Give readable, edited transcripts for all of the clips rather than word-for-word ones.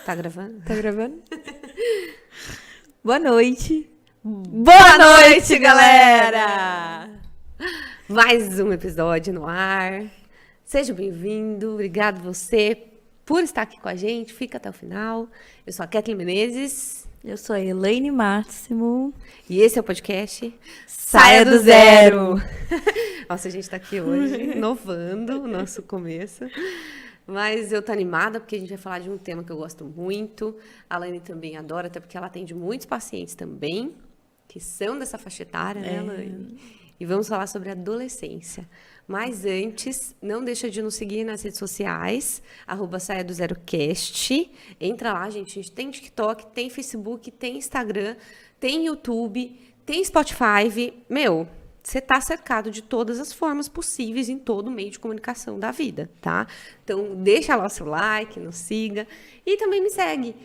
Tá gravando? Tá gravando? Boa noite. Boa noite, galera! Mais um episódio no ar. Seja bem-vindo. Obrigado você por estar aqui com a gente. Fica até o final. Eu sou a Kathleen Menezes. Eu sou a Elaine Máximo. E esse é o podcast Saia do Zero. Nossa, a gente tá aqui hoje inovando o nosso começo. Mas eu tô animada porque a gente vai falar de um tema que eu gosto muito. A Laine também adora, até porque ela atende muitos pacientes também, que são dessa faixa etária, né, Laine? E vamos falar sobre adolescência. Mas antes, não deixa de nos seguir nas redes sociais, @saiadozerocast. Entra lá, gente. A gente tem TikTok, tem Facebook, tem Instagram, tem YouTube, tem Spotify. Meu, você está cercado de todas as formas possíveis em todo meio de comunicação da vida, tá? Então, deixa lá o seu like, nos siga. E também me segue,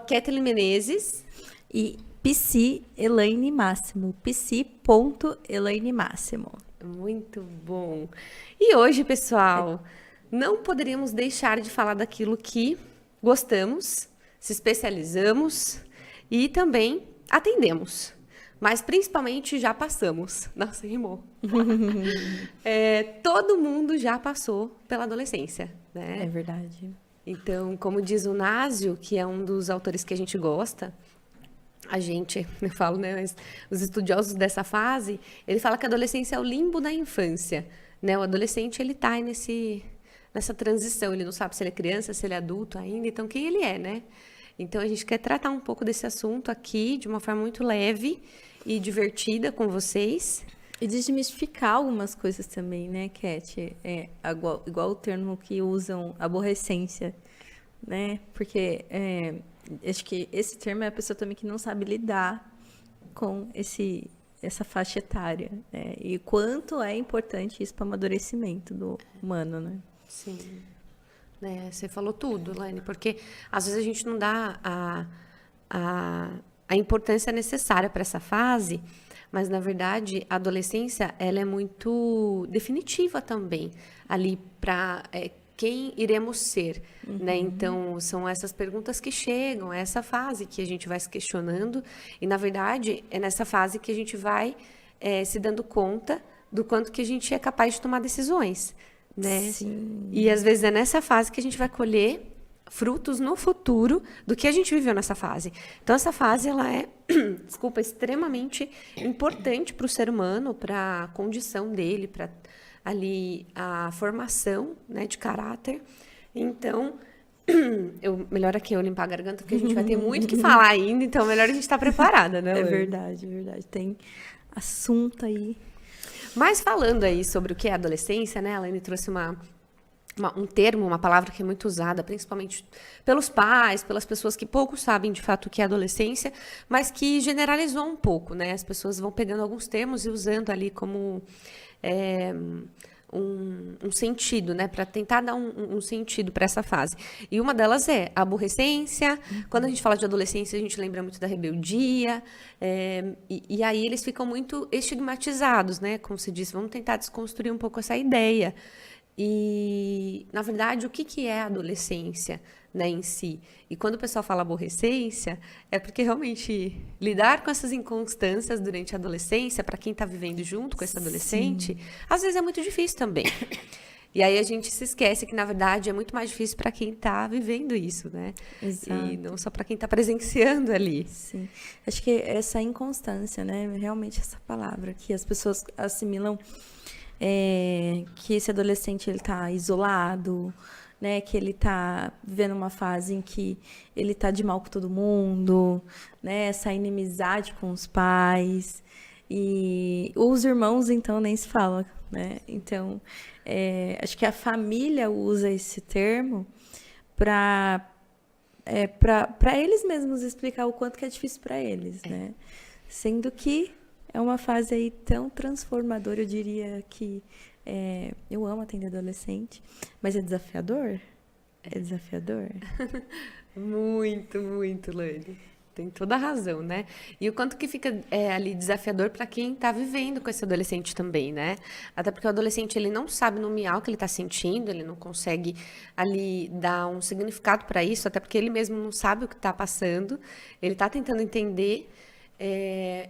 @Kathleen Menezes. E PC Elaine Máximo. pc.Elaine Máximo. Muito bom. E hoje, pessoal, não poderíamos deixar de falar daquilo que gostamos, se especializamos e também atendemos. Mas, principalmente, já passamos. Nossa, rimou. Todo mundo já passou pela adolescência, né? É verdade. Então, como diz o Násio, que é um dos autores que a gente gosta, eu falo, né, mas os estudiosos dessa fase, ele fala que a adolescência é o limbo da infância, né? O adolescente, ele tá nessa transição, ele não sabe se ele é criança, se ele é adulto ainda, então quem ele é, né? Então a gente quer tratar um pouco desse assunto aqui de uma forma muito leve e divertida com vocês. E desmistificar algumas coisas também, né, Kat? Igual o termo que usam, aborrecência, né? Porque acho que esse termo é a pessoa também que não sabe lidar com essa faixa etária, né? E quanto é importante isso para o amadurecimento do humano, né? Sim. Você falou tudo, Laine, porque às vezes a gente não dá a importância necessária para essa fase, mas na verdade a adolescência ela é muito definitiva também ali para quem iremos ser, né? Então são essas perguntas que chegam, é essa fase que a gente vai se questionando e na verdade é nessa fase que a gente vai se dando conta do quanto que a gente é capaz de tomar decisões. Né? Sim. E às vezes é nessa fase que a gente vai colher frutos no futuro do que a gente viveu nessa fase. Então essa fase ela é, extremamente importante para o ser humano, para a condição dele, para ali a formação, né, de caráter. Então melhor aqui eu limpar a garganta porque a gente vai ter muito que falar ainda, então melhor a gente estar preparada, né? É verdade, é verdade. Tem assunto aí. Mas falando aí sobre o que é adolescência, né? A Elaine trouxe um termo, uma palavra que é muito usada, principalmente pelos pais, pelas pessoas que pouco sabem de fato o que é adolescência, mas que generalizou um pouco, né? As pessoas vão pegando alguns termos e usando ali como um sentido, né? Para tentar dar um sentido para essa fase. E uma delas é a aborrecência. Quando a gente fala de adolescência, a gente lembra muito da rebeldia. E aí eles ficam muito estigmatizados, né? Como se diz, vamos tentar desconstruir um pouco essa ideia. E, na verdade, o que é a adolescência, né, em si? E quando o pessoal fala aborrecência, é porque realmente lidar com essas inconstâncias durante a adolescência, para quem está vivendo junto com esse adolescente, às vezes é muito difícil também. E aí a gente se esquece que, na verdade, é muito mais difícil para quem está vivendo isso, né? Exato. E não só para quem está presenciando ali. Sim. Acho que essa inconstância, né? Realmente essa palavra que as pessoas assimilam que esse adolescente ele tá isolado, né? Que ele tá vivendo uma fase em que ele tá de mal com todo mundo, né? Essa inimizade com os pais. E os irmãos, então, nem se fala, né? Então, acho que a família usa esse termo para eles mesmos explicar o quanto que é difícil para eles, né? Sendo que é uma fase aí tão transformadora, eu diria que eu amo atender adolescente, mas é desafiador? É desafiador? Muito, muito, Laine. Tem toda a razão, né? E o quanto que fica ali desafiador para quem está vivendo com esse adolescente também, né? Até porque o adolescente, ele não sabe nomear o que ele está sentindo, ele não consegue ali dar um significado para isso, até porque ele mesmo não sabe o que está passando, ele está tentando entender.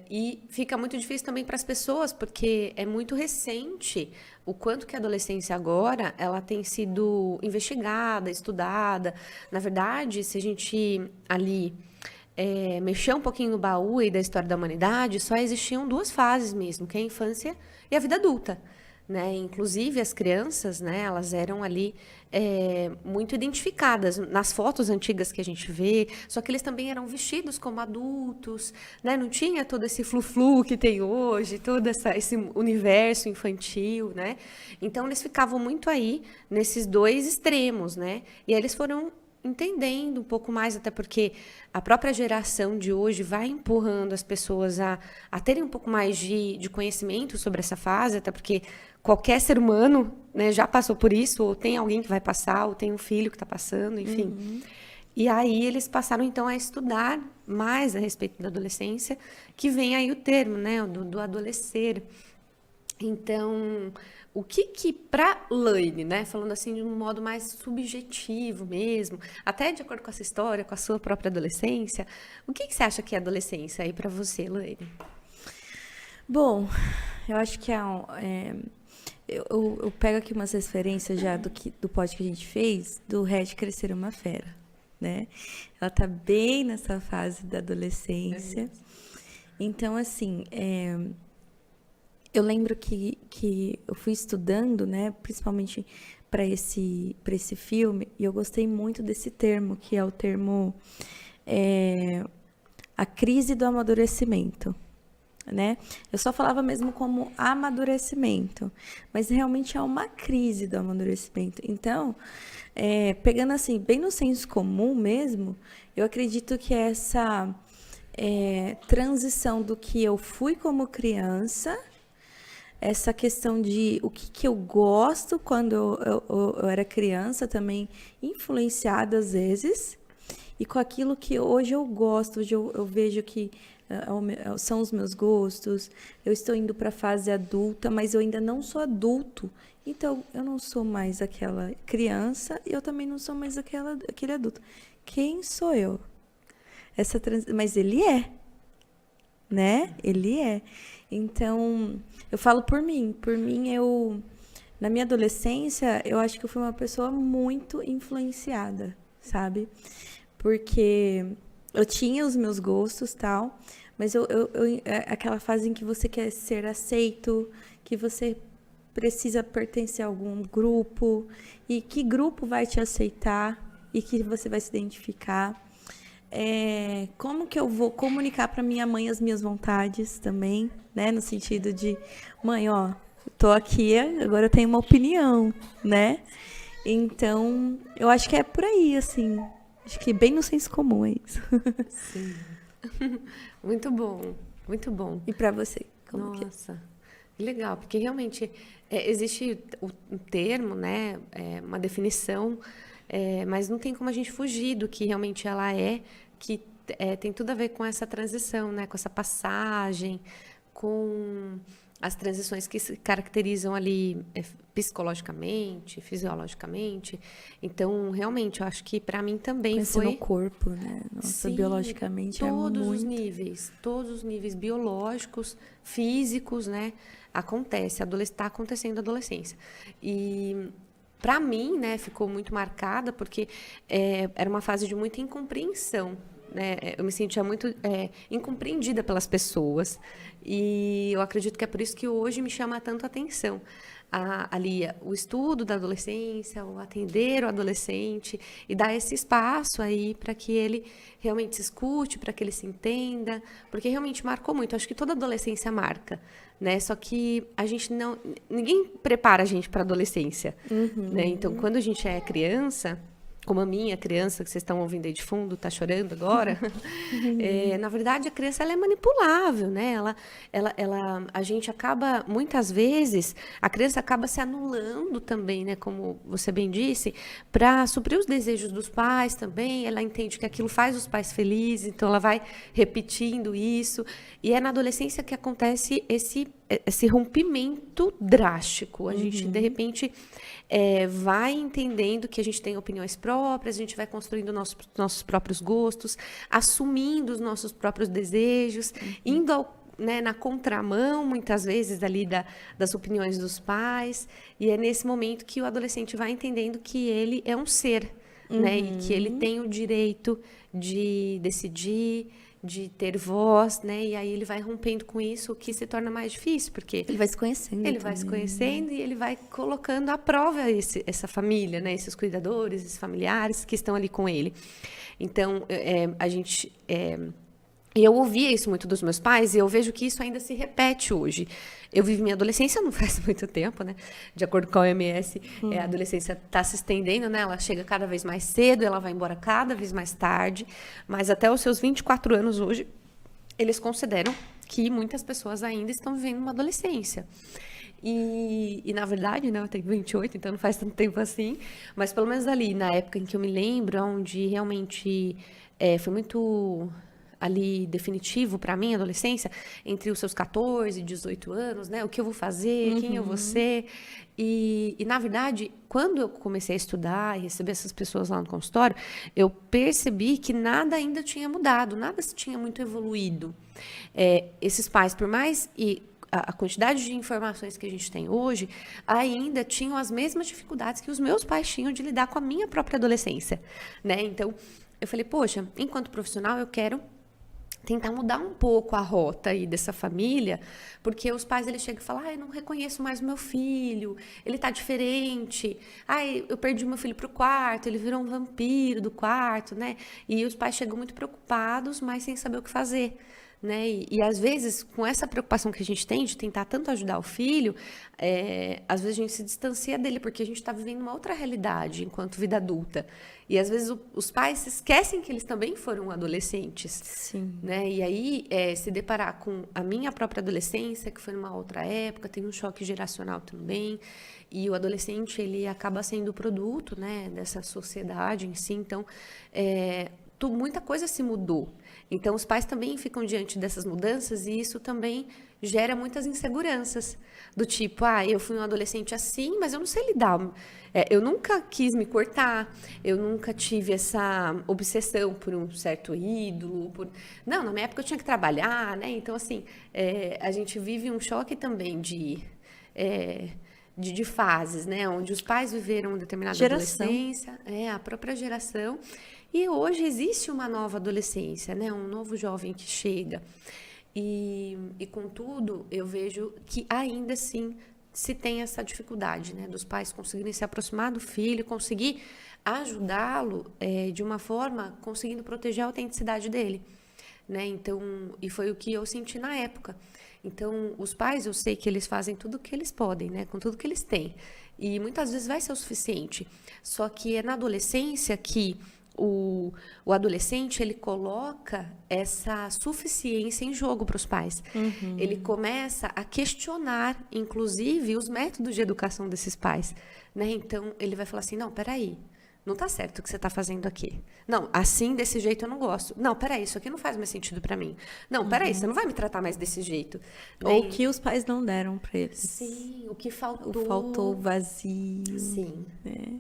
E fica muito difícil também para as pessoas, porque é muito recente o quanto que a adolescência agora ela tem sido investigada, estudada. Na verdade, se a gente ali mexer um pouquinho no baú e da história da humanidade, só existiam duas fases mesmo, que é a infância e a vida adulta. Né? Inclusive, as crianças, né, elas eram ali muito identificadas nas fotos antigas que a gente vê, só que eles também eram vestidos como adultos, né? Não tinha todo esse flu-flu que tem hoje, todo esse universo infantil, né? Então, eles ficavam muito aí nesses dois extremos, né? E aí eles foram entendendo um pouco mais, até porque a própria geração de hoje vai empurrando as pessoas a terem um pouco mais de conhecimento sobre essa fase, até porque qualquer ser humano, né, já passou por isso, ou tem alguém que vai passar, ou tem um filho que está passando, enfim. Uhum. E aí eles passaram, então, a estudar mais a respeito da adolescência, que vem aí o termo, né, do adolescer. Então, o que para Laine, né, falando assim de um modo mais subjetivo mesmo, até de acordo com essa história, com a sua própria adolescência, o que você acha que é adolescência aí para você, Laine? Bom, eu acho que eu pego aqui umas referências já do pod que a gente fez, do Red Crescer uma Fera, né? Ela tá bem nessa fase da adolescência. Então, assim, eu lembro que eu fui estudando, né, principalmente para esse filme, e eu gostei muito desse termo, que é o termo a crise do amadurecimento, né? Eu só falava mesmo como amadurecimento, mas realmente é uma crise do amadurecimento. Então, pegando assim, bem no senso comum mesmo, eu acredito que essa transição do que eu fui como criança, essa questão de o que eu gosto quando eu era criança, também influenciada às vezes, e com aquilo que hoje eu gosto, hoje eu vejo que são os meus gostos, eu estou indo para a fase adulta, mas eu ainda não sou adulto, então eu não sou mais aquela criança e eu também não sou mais aquele adulto. Quem sou eu? Mas ele é, né? Ele é. Então, eu falo por mim, na minha adolescência, eu acho que eu fui uma pessoa muito influenciada, sabe? Porque eu tinha os meus gostos e tal, mas aquela fase em que você quer ser aceito, que você precisa pertencer a algum grupo, e que grupo vai te aceitar, e que você vai se identificar. Como que eu vou comunicar para minha mãe as minhas vontades também, né? No sentido de, mãe, ó, tô aqui, agora eu tenho uma opinião, né? Então, eu acho que é por aí, assim. Acho que bem no senso comum é isso. Sim. Muito bom, muito bom. E para você? Nossa, que legal, porque realmente existe um termo, né? Uma definição, mas não tem como a gente fugir do que realmente ela que tem tudo a ver com essa transição, né? Com essa passagem, com as transições que se caracterizam ali psicologicamente, fisiologicamente. Então, realmente, eu acho que para mim também foi... no corpo, né? Nossa, sim, biologicamente todos os níveis biológicos, físicos, né? Acontece, está acontecendo a adolescência. E... para mim, né, ficou muito marcada porque era uma fase de muita incompreensão, né? Eu me sentia muito incompreendida pelas pessoas e eu acredito que é por isso que hoje me chama tanto a atenção ali o estudo da adolescência, o atender o adolescente e dar esse espaço aí para que ele realmente se escute, para que ele se entenda, porque realmente marcou muito. Acho que toda adolescência marca, né? Só que ninguém prepara a gente para a adolescência, né? Então, quando a gente é criança, como a minha criança, que vocês estão ouvindo aí de fundo, está chorando agora, na verdade, a criança ela é manipulável, né? A gente acaba, muitas vezes, a criança acaba se anulando também, né? Como você bem disse, para suprir os desejos dos pais também. Ela entende que aquilo faz os pais felizes, então ela vai repetindo isso. E é na adolescência que acontece esse rompimento drástico. A gente, de repente, vai entendendo que a gente tem opiniões próprias, a gente vai construindo nossos próprios gostos, assumindo os nossos próprios desejos, indo na contramão, muitas vezes, ali das opiniões dos pais. E é nesse momento que o adolescente vai entendendo que ele é um ser, né? E que ele tem o direito de decidir, de ter voz, né? E aí ele vai rompendo com isso, o que se torna mais difícil, porque Ele vai se conhecendo. ele vai se conhecendo e ele vai colocando à prova essa família, né? Esses cuidadores, esses familiares que estão ali com ele. Então, e eu ouvia isso muito dos meus pais e eu vejo que isso ainda se repete hoje. Eu vivi minha adolescência não faz muito tempo, né? De acordo com a OMS, a adolescência está se estendendo, né? Ela chega cada vez mais cedo, ela vai embora cada vez mais tarde, mas até os seus 24 anos hoje, eles consideram que muitas pessoas ainda estão vivendo uma adolescência. E na verdade, né, eu tenho 28, então não faz tanto tempo assim, mas pelo menos ali, na época em que eu me lembro, onde realmente foi muito ali definitivo para mim, adolescência, entre os seus 14 e 18 anos, né? O que eu vou fazer, quem eu vou ser. E, na verdade, quando eu comecei a estudar e receber essas pessoas lá no consultório, eu percebi que nada ainda tinha mudado, nada tinha muito evoluído. Esses pais, por mais... a quantidade de informações que a gente tem hoje ainda tinham as mesmas dificuldades que os meus pais tinham de lidar com a minha própria adolescência, né? Então, eu falei, poxa, enquanto profissional, eu quero tentar mudar um pouco a rota aí dessa família, porque os pais, eles chegam e falam, eu não reconheço mais o meu filho, ele tá diferente, eu perdi meu filho pro quarto, ele virou um vampiro do quarto, né? E os pais chegam muito preocupados, mas sem saber o que fazer, né? E às vezes, com essa preocupação que a gente tem de tentar tanto ajudar o filho, às vezes a gente se distancia dele, porque a gente está vivendo uma outra realidade enquanto vida adulta. E às vezes os pais se esquecem que eles também foram adolescentes. Sim. Né? E aí, se deparar com a minha própria adolescência, que foi numa outra época, tem um choque geracional também, e o adolescente, ele acaba sendo produto, né, dessa sociedade em si, então, muita coisa se mudou. Então, os pais também ficam diante dessas mudanças e isso também gera muitas inseguranças. Do tipo, eu fui um adolescente assim, mas eu não sei lidar. Eu nunca quis me cortar, eu nunca tive essa obsessão por um certo ídolo. Não, na minha época eu tinha que trabalhar, né? Então, assim, a gente vive um choque também de fases, né? Onde os pais viveram uma determinada adolescência, a própria geração. E hoje existe uma nova adolescência, né? Um novo jovem que chega. E contudo, eu vejo que ainda assim se tem essa dificuldade, né? Dos pais conseguirem se aproximar do filho, conseguir ajudá-lo de uma forma, conseguindo proteger a autenticidade dele, né? Então, e foi o que eu senti na época. Então, os pais, eu sei que eles fazem tudo o que eles podem, né? Com tudo que eles têm. E muitas vezes vai ser o suficiente. Só que é na adolescência que o adolescente, ele coloca essa suficiência em jogo para os pais. Ele começa a questionar, inclusive, os métodos de educação desses pais, né? Então, ele vai falar assim, não, peraí, não tá certo o que você tá fazendo aqui. Não, assim, desse jeito eu não gosto. Não, peraí, isso aqui não faz mais sentido para mim. Não, peraí, você não vai me tratar mais desse jeito. Ou o que os pais não deram para eles. Sim, o que faltou. Faltou vazio. Sim.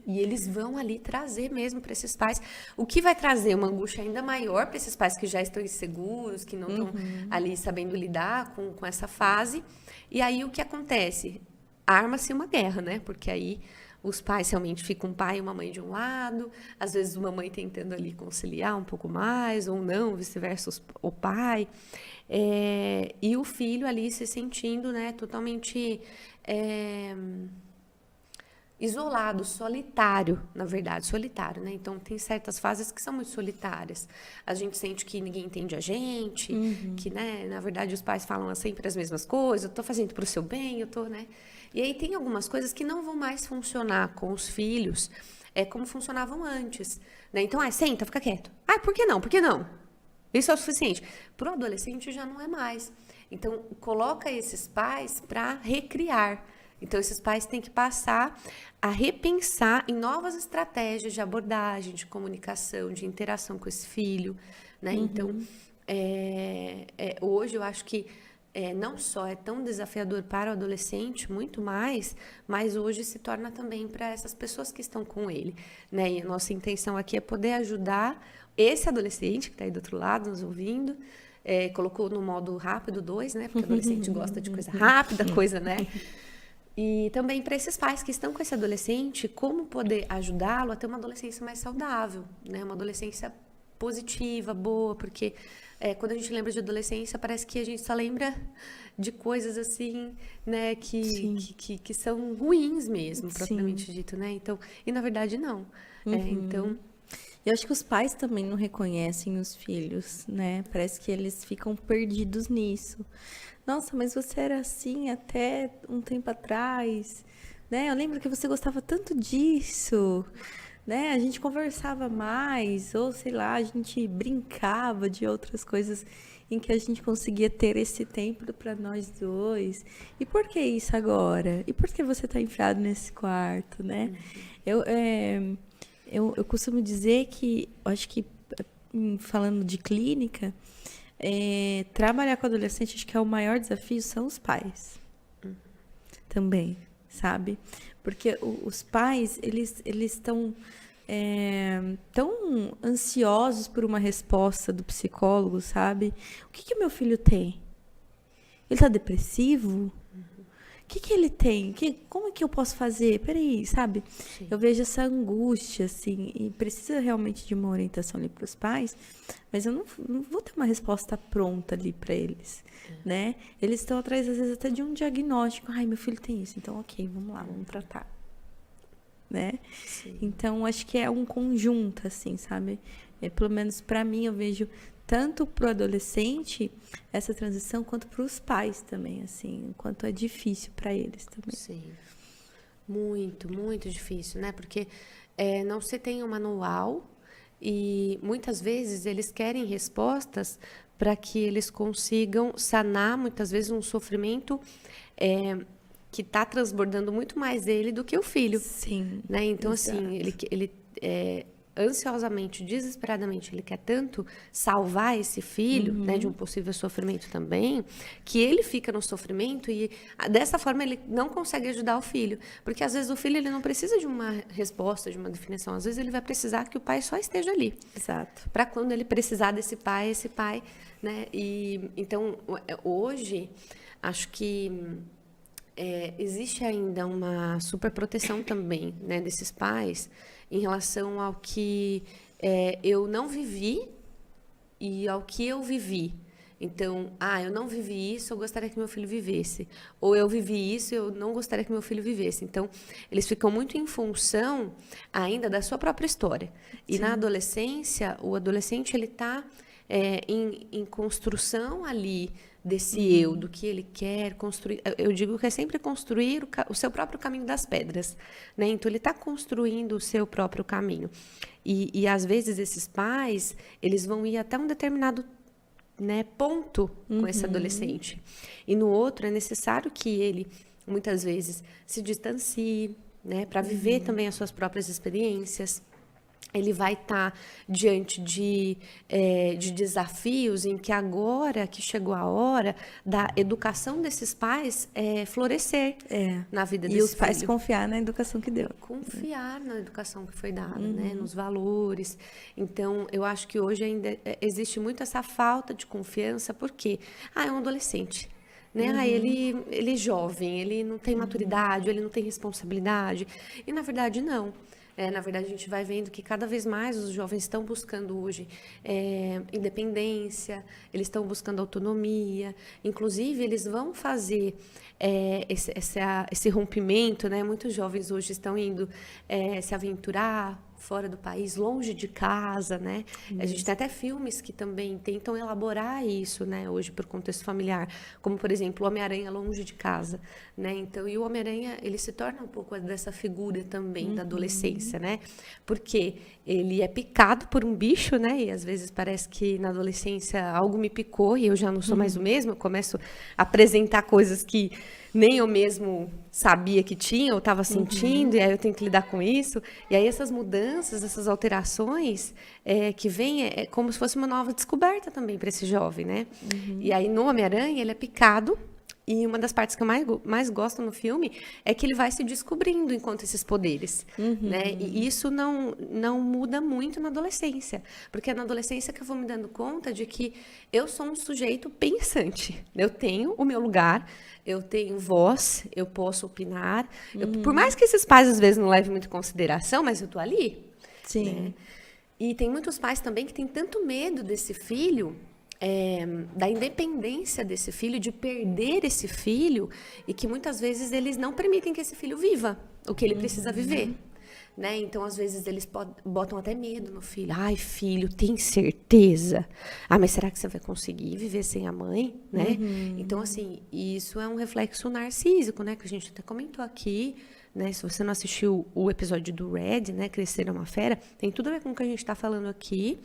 E eles vão ali trazer mesmo para esses pais. O que vai trazer uma angústia ainda maior para esses pais que já estão inseguros, que não estão ali sabendo lidar com essa fase. E aí o que acontece? Arma-se uma guerra, né? Porque aí os pais realmente ficam um pai e uma mãe de um lado, às vezes uma mãe tentando ali conciliar um pouco mais, ou não, vice-versa, o pai. E o filho ali se sentindo, né, totalmente isolado, solitário, na verdade, solitário, né? Então, tem certas fases que são muito solitárias. A gente sente que ninguém entende a gente, que, né, na verdade, os pais falam sempre as mesmas coisas, eu tô fazendo pro seu bem, eu tô, né? E aí tem algumas coisas que não vão mais funcionar com os filhos como funcionavam antes, né? Então, senta, fica quieto. Por que não? Por que não? Isso é o suficiente. Para o adolescente já não é mais. Então, coloca esses pais para recriar. Então, esses pais têm que passar a repensar em novas estratégias de abordagem, de comunicação, de interação com esse filho, né? Então, hoje eu acho que não só é tão desafiador para o adolescente, muito mais, mas hoje se torna também para essas pessoas que estão com ele, né? E a nossa intenção aqui é poder ajudar esse adolescente que está aí do outro lado, nos ouvindo, colocou no modo rápido 2, né? Porque adolescente gosta de coisa rápida, coisa, né? E também para esses pais que estão com esse adolescente, como poder ajudá-lo a ter uma adolescência mais saudável, né? Uma adolescência positiva, boa, porque quando a gente lembra de adolescência, parece que a gente só lembra de coisas assim, né, que são ruins mesmo, propriamente dito, né? Então, e na verdade não. Então, eu acho que os pais também não reconhecem os filhos, né? Parece que eles ficam perdidos nisso. Nossa, mas você era assim até um tempo atrás, né? Eu lembro que você gostava tanto disso, né? A gente conversava mais, ou sei lá, a gente brincava de outras coisas em que a gente conseguia ter esse tempo para nós dois. E por que isso agora? E por que você está enfiado nesse quarto, né? Eu costumo dizer que, acho que, falando de clínica, trabalhar com adolescente, acho que é o maior desafio são os pais. Também, sabe? Porque os pais, eles estão tão ansiosos por uma resposta do psicólogo, sabe? O que o meu filho tem? Ele tá depressivo? O que ele tem? Como é que eu posso fazer? Peraí, sabe? Sim. Eu vejo essa angústia, assim, e precisa realmente de uma orientação ali para os pais, mas eu não vou ter uma resposta pronta ali para eles, né? Eles estão atrás, às vezes, até de um diagnóstico. Ai, meu filho tem isso, então ok, vamos lá, vamos tratar. Né? Sim. Então, acho que é um conjunto, assim, sabe? Pelo menos para mim, eu vejo tanto para o adolescente essa transição, quanto para os pais também, assim, quanto é difícil para eles também. Sim, muito, muito difícil, né? Porque não se tem um manual e muitas vezes eles querem respostas para que eles consigam sanar, muitas vezes, um sofrimento que está transbordando muito mais ele do que o filho. Sim. Né? Então, exato. Assim, ele ansiosamente, desesperadamente, ele quer tanto salvar esse filho, né, de um possível sofrimento também, que ele fica no sofrimento e dessa forma ele não consegue ajudar o filho. Porque às vezes o filho ele não precisa de uma resposta, de uma definição. Às vezes ele vai precisar que o pai só esteja ali. Exato. Para quando ele precisar desse pai, esse pai, né? E então, hoje, acho que existe ainda uma superproteção também, né, desses pais em relação ao que eu não vivi e ao que eu vivi. Então, eu não vivi isso, eu gostaria que meu filho vivesse. Ou eu vivi isso, eu não gostaria que meu filho vivesse. Então, eles ficam muito em função ainda da sua própria história. E Sim. Na adolescência, o adolescente ele está em construção ali desse eu, do que ele quer construir. Eu digo que é sempre construir o seu próprio caminho das pedras, né? Então, ele está construindo o seu próprio caminho. E, às vezes, esses pais, eles vão ir até um determinado, né, ponto com esse adolescente. E no outro, é necessário que ele, muitas vezes, se distancie, né, para viver também as suas próprias experiências. Ele vai estar diante de desafios em que agora que chegou a hora da educação desses pais florescer na vida desse filho. E os pais confiar na educação que deu. Confiar na educação que foi dada, né? Nos valores. Então, eu acho que hoje ainda existe muito essa falta de confiança, porque é um adolescente. Né? Ele é jovem, ele não tem maturidade, ele não tem responsabilidade. E, na verdade, não. Na verdade, a gente vai vendo que cada vez mais os jovens estão buscando hoje independência, eles estão buscando autonomia. Inclusive, eles vão fazer esse rompimento, né? Muitos jovens hoje estão indo se aventurar fora do país, longe de casa, né? A gente tem até filmes que também tentam elaborar isso, né? Hoje, por contexto familiar, como, por exemplo, o Homem-Aranha longe de casa, né? Então, e o Homem-Aranha, ele se torna um pouco dessa figura também da adolescência, né? Porque ele é picado por um bicho, né? E às vezes parece que na adolescência algo me picou e eu já não sou mais o mesmo, eu começo a apresentar coisas que nem eu mesmo sabia que tinha, eu estava sentindo, e aí eu tenho que lidar com isso. E aí essas mudanças, essas alterações que vêm, é como se fosse uma nova descoberta também para esse jovem, né? E aí no Homem-Aranha, ele é picado, e uma das partes que eu mais gosto no filme é que ele vai se descobrindo enquanto esses poderes, né? E isso não muda muito na adolescência, porque é na adolescência que eu vou me dando conta de que eu sou um sujeito pensante. Eu tenho o meu lugar, eu tenho voz, eu posso opinar. Por mais que esses pais às vezes não levem muito em consideração, mas eu tô ali. Sim. Né? E tem muitos pais também que têm tanto medo desse filho, da independência desse filho, de perder esse filho, e que muitas vezes eles não permitem que esse filho viva o que ele precisa viver. Né? Então, às vezes, eles botam até medo no filho. Ai, filho, tem certeza? Ah, mas será que você vai conseguir viver sem a mãe? Né? Então, assim, isso é um reflexo narcísico, né? Que a gente até comentou aqui. Né? Se você não assistiu o episódio do Red, né? Crescer é uma Fera, tem tudo a ver com o que a gente está falando aqui.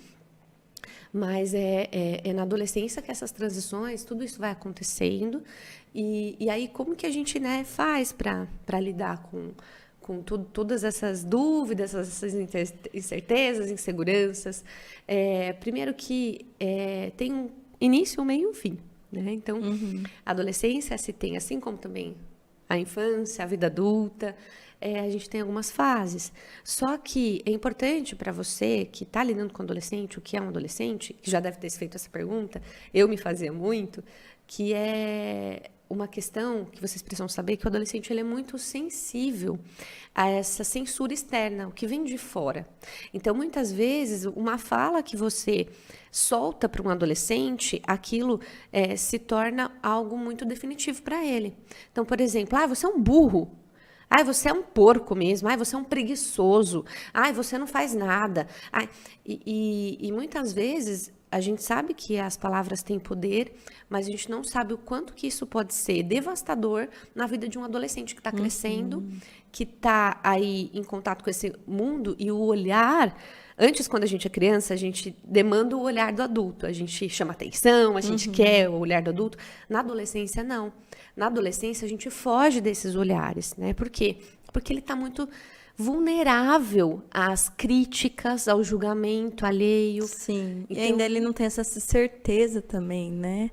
Mas é na adolescência que essas transições, tudo isso vai acontecendo. E aí, como que a gente, né, faz para lidar com todas essas dúvidas, essas incertezas, inseguranças? Primeiro que tem um início, um meio e um fim. Né? Então, a adolescência se tem, assim como também a infância, a vida adulta, a gente tem algumas fases. Só que é importante para você que está lidando com adolescente, o que é um adolescente, que já deve ter feito essa pergunta, eu me fazia muito, que é uma questão que vocês precisam saber, que o adolescente ele é muito sensível a essa censura externa, o que vem de fora. Então, muitas vezes, uma fala que você solta para um adolescente, aquilo se torna algo muito definitivo para ele. Então, por exemplo, você é um burro. Ai, você é um porco mesmo. Ai, você é um preguiçoso. Ai, você não faz nada. Ai, e muitas vezes a gente sabe que as palavras têm poder, mas a gente não sabe o quanto que isso pode ser devastador na vida de um adolescente que está crescendo, que está aí em contato com esse mundo, e o olhar... Antes, quando a gente é criança, a gente demanda o olhar do adulto. A gente chama atenção, a gente quer o olhar do adulto. Na adolescência, não. Na adolescência, a gente foge desses olhares, né? Por quê? Porque ele está muito vulnerável às críticas, ao julgamento alheio. Sim. Então, e ainda ele não tem essa certeza também, né?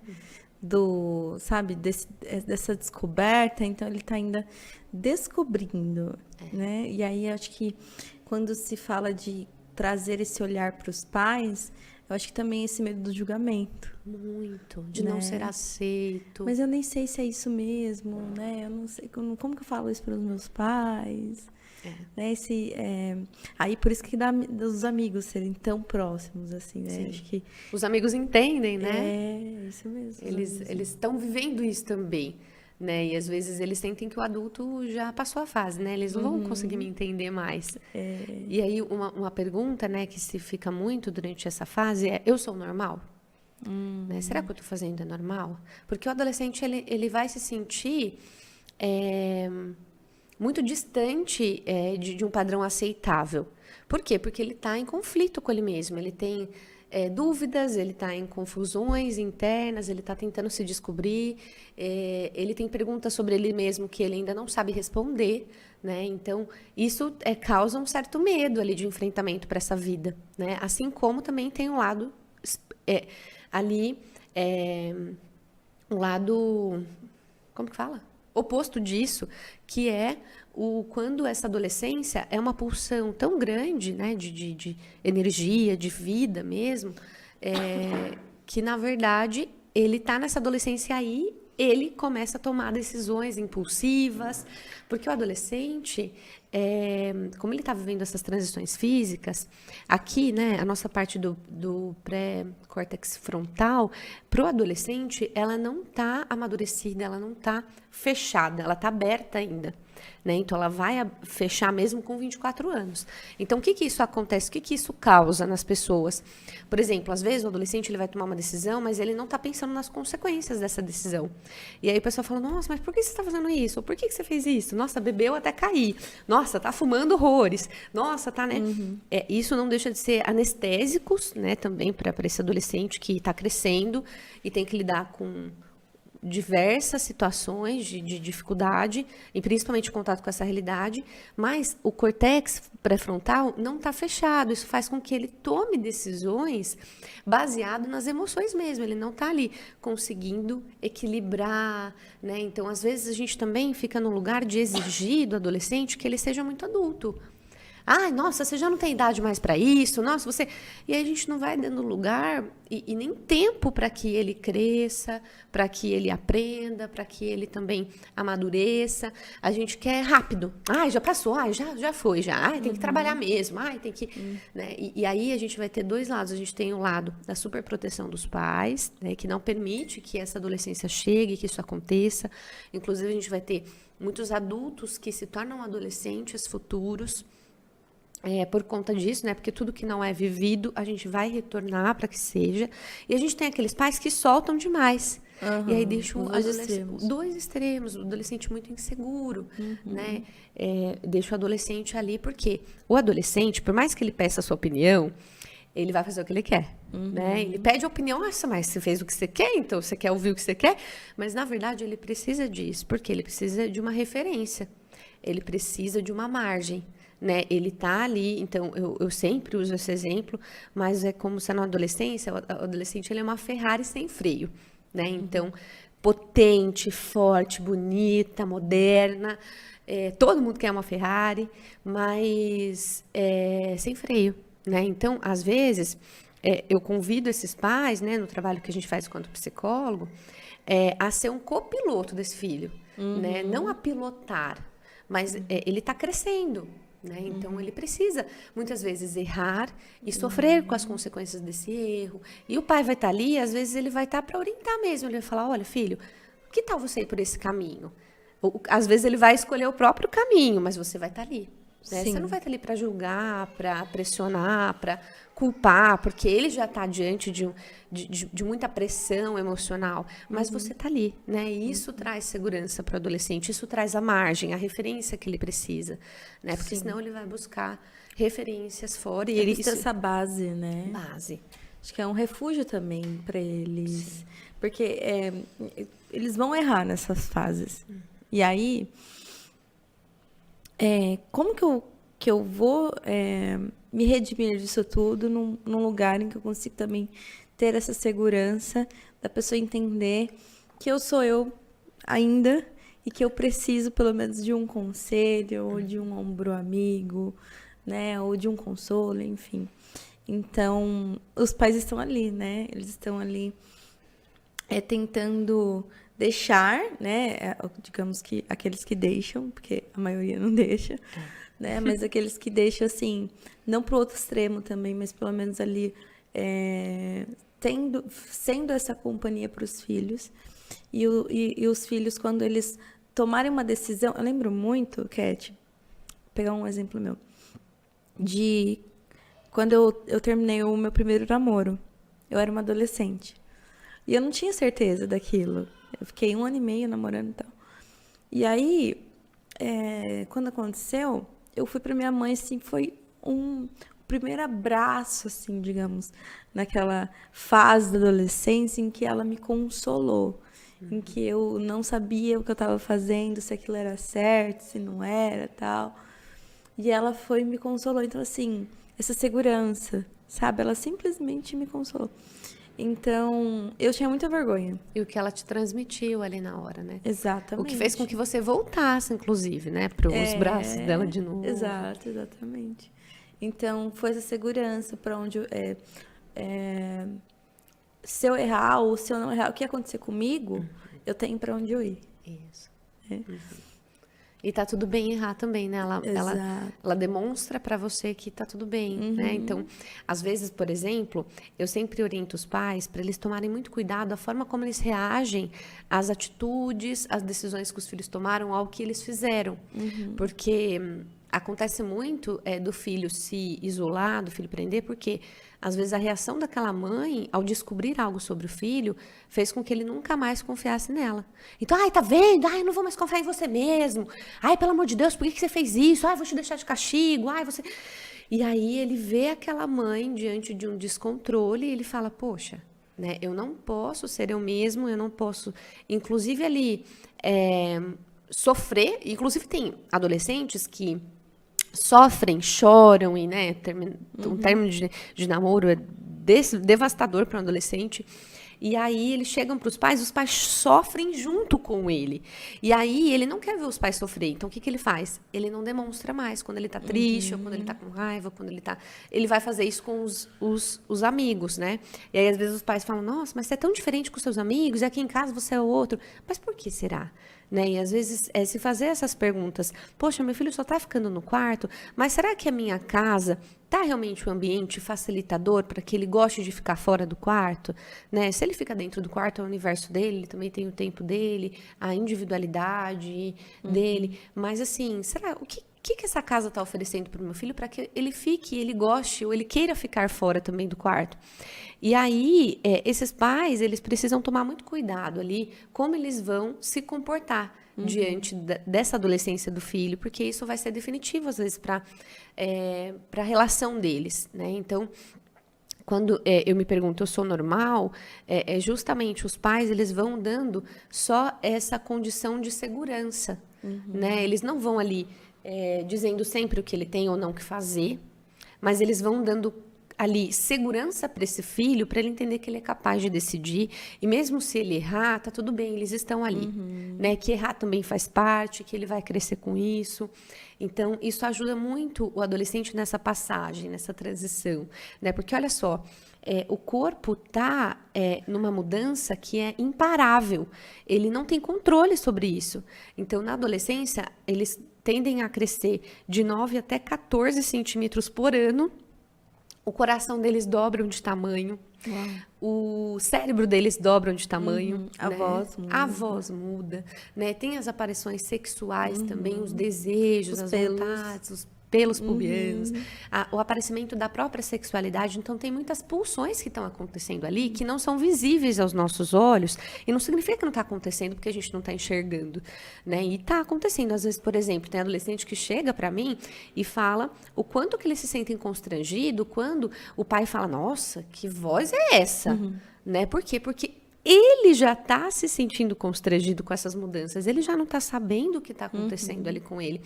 Dessa descoberta. Então, ele está ainda descobrindo, né? E aí, acho que quando se fala de trazer esse olhar para os pais, eu acho que também esse medo do julgamento. Muito, de não ser aceito. Mas eu nem sei se é isso mesmo, né? Eu não sei como que eu falo isso para os meus pais. Né? Aí por isso que dá dos amigos serem tão próximos, assim, né? Sim. Acho que os amigos entendem, né? Isso mesmo. Eles estão vivendo isso também. Né? E às vezes eles sentem que o adulto já passou a fase, né? Eles não vão conseguir me entender mais. E aí uma pergunta, né, que se fica muito durante essa fase é: eu sou normal? Né? Será que o que eu estou fazendo é normal? Porque o adolescente ele vai se sentir muito distante de um padrão aceitável. Por quê? Porque ele está em conflito com ele mesmo. Ele tem dúvidas, ele está em confusões internas, ele está tentando se descobrir, ele tem perguntas sobre ele mesmo que ele ainda não sabe responder, né? Então, isso causa um certo medo ali de enfrentamento para essa vida, né? Assim como também tem um lado um lado, como que fala? Oposto disso, que é quando essa adolescência é uma pulsão tão grande, né, de energia, de vida mesmo, que, na verdade, ele está nessa adolescência aí, ele começa a tomar decisões impulsivas, porque o adolescente, como ele está vivendo essas transições físicas, aqui, né, a nossa parte do pré-córtex frontal, para o adolescente, ela não está amadurecida, ela não está fechada, ela está aberta ainda. Né? Então, ela vai fechar mesmo com 24 anos. Então, o que isso acontece? O que isso causa nas pessoas? Por exemplo, às vezes o adolescente ele vai tomar uma decisão, mas ele não está pensando nas consequências dessa decisão. E aí o pessoal fala, nossa, mas por que você está fazendo isso? Ou por que você fez isso? Nossa, bebeu até cair. Nossa, tá fumando horrores. Nossa, tá, né? Isso não deixa de ser anestésicos, né? Também para esse adolescente que está crescendo e tem que lidar com diversas situações de dificuldade, e principalmente contato com essa realidade, mas o córtex pré-frontal não está fechado. Isso faz com que ele tome decisões baseado nas emoções mesmo. Ele não está ali conseguindo equilibrar, né? Então, às vezes, a gente também fica num lugar de exigir do adolescente que ele seja muito adulto. Ai, nossa, você já não tem idade mais para isso, nossa, você... E aí a gente não vai dando lugar e nem tempo para que ele cresça, para que ele aprenda, para que ele também amadureça. A gente quer rápido. Ai, já passou, ai, já foi, já. Ai, tem que trabalhar mesmo, ai, tem que... Né? E aí a gente vai ter dois lados. A gente tem o lado da superproteção dos pais, né, que não permite que essa adolescência chegue, que isso aconteça. Inclusive, a gente vai ter muitos adultos que se tornam adolescentes futuros, por conta disso, né? Porque tudo que não é vivido, a gente vai retornar para que seja. E a gente tem aqueles pais que soltam demais. E aí deixam dois extremos, o adolescente muito inseguro, né? Deixa o adolescente ali, porque o adolescente, por mais que ele peça a sua opinião, ele vai fazer o que ele quer, né? Ele pede a opinião, nossa, mas você fez o que você quer, então você quer ouvir o que você quer. Mas, na verdade, ele precisa disso, porque ele precisa de uma referência, ele precisa de uma margem. Né? Ele está ali, então eu sempre uso esse exemplo, mas é como se na adolescência, o adolescente ele é uma Ferrari sem freio, né? Então, potente, forte, bonita, moderna, todo mundo quer uma Ferrari, mas sem freio, né? Então, às vezes, eu convido esses pais, né, no trabalho que a gente faz enquanto psicólogo, a ser um copiloto desse filho, né? Não a pilotar, mas ele está crescendo. Né? Então, ele precisa, muitas vezes, errar e sofrer com as consequências desse erro. E o pai vai estar ali, às vezes, ele vai estar para orientar mesmo. Ele vai falar, olha, filho, que tal você ir por esse caminho? Ou, às vezes, ele vai escolher o próprio caminho, mas você vai estar ali. Né? Você não vai estar ali para julgar, para pressionar, para culpar, porque ele já está diante de muita pressão emocional, mas você está ali, né? E isso traz segurança para o adolescente, isso traz a margem, a referência que ele precisa, né? Porque senão ele vai buscar referências fora e ele precisa essa base, né? Base. Acho que é um refúgio também para eles, porque eles vão errar nessas fases. E aí, como que eu vou me redimir disso tudo num lugar em que eu consigo também ter essa segurança da pessoa entender que eu sou eu ainda e que eu preciso pelo menos de um conselho ou de um ombro amigo, né, ou de um consolo, enfim. Então, os pais estão ali, né? Eles estão ali tentando deixar, né? Digamos que aqueles que deixam, porque a maioria não deixa, né? Mas aqueles que deixam, assim, não para o outro extremo também, mas pelo menos ali sendo essa companhia para os filhos. E os filhos, quando eles tomarem uma decisão... Eu lembro muito, Cat, vou pegar um exemplo meu, de quando eu terminei o meu primeiro namoro. Eu era uma adolescente. E eu não tinha certeza daquilo. Eu fiquei 1 ano e meio namorando e tal. E aí, quando aconteceu, eu fui para minha mãe, assim, foi um primeiro abraço, assim, digamos, naquela fase da adolescência em que ela me consolou, em que eu não sabia o que eu estava fazendo, se aquilo era certo, se não era, tal. E ela foi e me consolou. Então, assim, essa segurança, sabe? Ela simplesmente me consolou. Então, eu tinha muita vergonha. E o que ela te transmitiu ali na hora, né? Exatamente. O que fez com que você voltasse, inclusive, né? Para os braços dela de novo. Exato, exatamente. Então, foi essa segurança para onde... se eu errar ou se eu não errar, o que acontecer comigo, eu tenho para onde eu ir. Isso. E tá tudo bem errar também, né? Exato. Ela demonstra para você que tá tudo bem, né? Então, às vezes, por exemplo, eu sempre oriento os pais para eles tomarem muito cuidado a forma como eles reagem às atitudes, às decisões que os filhos tomaram, ao que eles fizeram. Porque acontece muito do filho se isolar, do filho prender, porque às vezes a reação daquela mãe, ao descobrir algo sobre o filho, fez com que ele nunca mais confiasse nela. Então, ai, tá vendo? Ai, eu não vou mais confiar em você mesmo. Ai, pelo amor de Deus, por que você fez isso? Ai, vou te deixar de castigo. Ai, você... E aí ele vê aquela mãe diante de um descontrole e ele fala, poxa, né, eu não posso ser eu mesmo, eu não posso... Inclusive, ali, sofrer... Inclusive, tem adolescentes que sofrem, choram e, né, um término de namoro é devastador para um adolescente. E aí eles chegam para os pais sofrem junto com ele. E aí ele não quer ver os pais sofrer. Então o que ele faz? Ele não demonstra mais quando ele está triste, ou quando ele está com raiva, quando ele tá... Ele vai fazer isso com os amigos, né? E aí às vezes os pais falam, nossa, mas você é tão diferente com os seus amigos, e aqui em casa você é o outro. Mas por que será? Né? E às vezes se fazer essas perguntas, poxa, meu filho só está ficando no quarto, mas será que a minha casa está realmente um ambiente facilitador para que ele goste de ficar fora do quarto? Né? Se ele fica dentro do quarto, é o universo dele, ele também tem o tempo dele, a individualidade dele, mas assim, será, o que essa casa está oferecendo para o meu filho para que ele fique, ele goste, ou ele queira ficar fora também do quarto? E aí, esses pais, eles precisam tomar muito cuidado ali, como eles vão se comportar diante dessa adolescência do filho, porque isso vai ser definitivo, às vezes, para a relação deles, né? Então, quando eu me pergunto, eu sou normal? Justamente os pais, eles vão dando só essa condição de segurança, né? Eles não vão ali dizendo sempre o que ele tem ou não que fazer, mas eles vão dando ali segurança para esse filho, para ele entender que ele é capaz de decidir, e mesmo se ele errar, tá tudo bem, eles estão ali, né? Que errar também faz parte, que ele vai crescer com isso. Então, isso ajuda muito o adolescente nessa passagem, nessa transição, né? Porque, olha só, o corpo tá numa mudança que é imparável, ele não tem controle sobre isso. Então, na adolescência, eles tendem a crescer de 9 até 14 centímetros por ano. O coração deles dobra de tamanho. O cérebro deles dobra de tamanho. A voz muda. A voz muda. Né? Tem as aparições sexuais também, os desejos, as vontades, os pelos pubianos, o aparecimento da própria sexualidade. Então, tem muitas pulsões que estão acontecendo ali que não são visíveis aos nossos olhos, e não significa que não está acontecendo porque a gente não está enxergando, né? E está acontecendo. Às vezes, por exemplo, tem adolescente que chega para mim e fala o quanto que eles se sentem constrangidos quando o pai fala, nossa, que voz é essa? Né? Por quê? Porque ele já está se sentindo constrangido com essas mudanças, ele já não está sabendo o que está acontecendo ali com ele.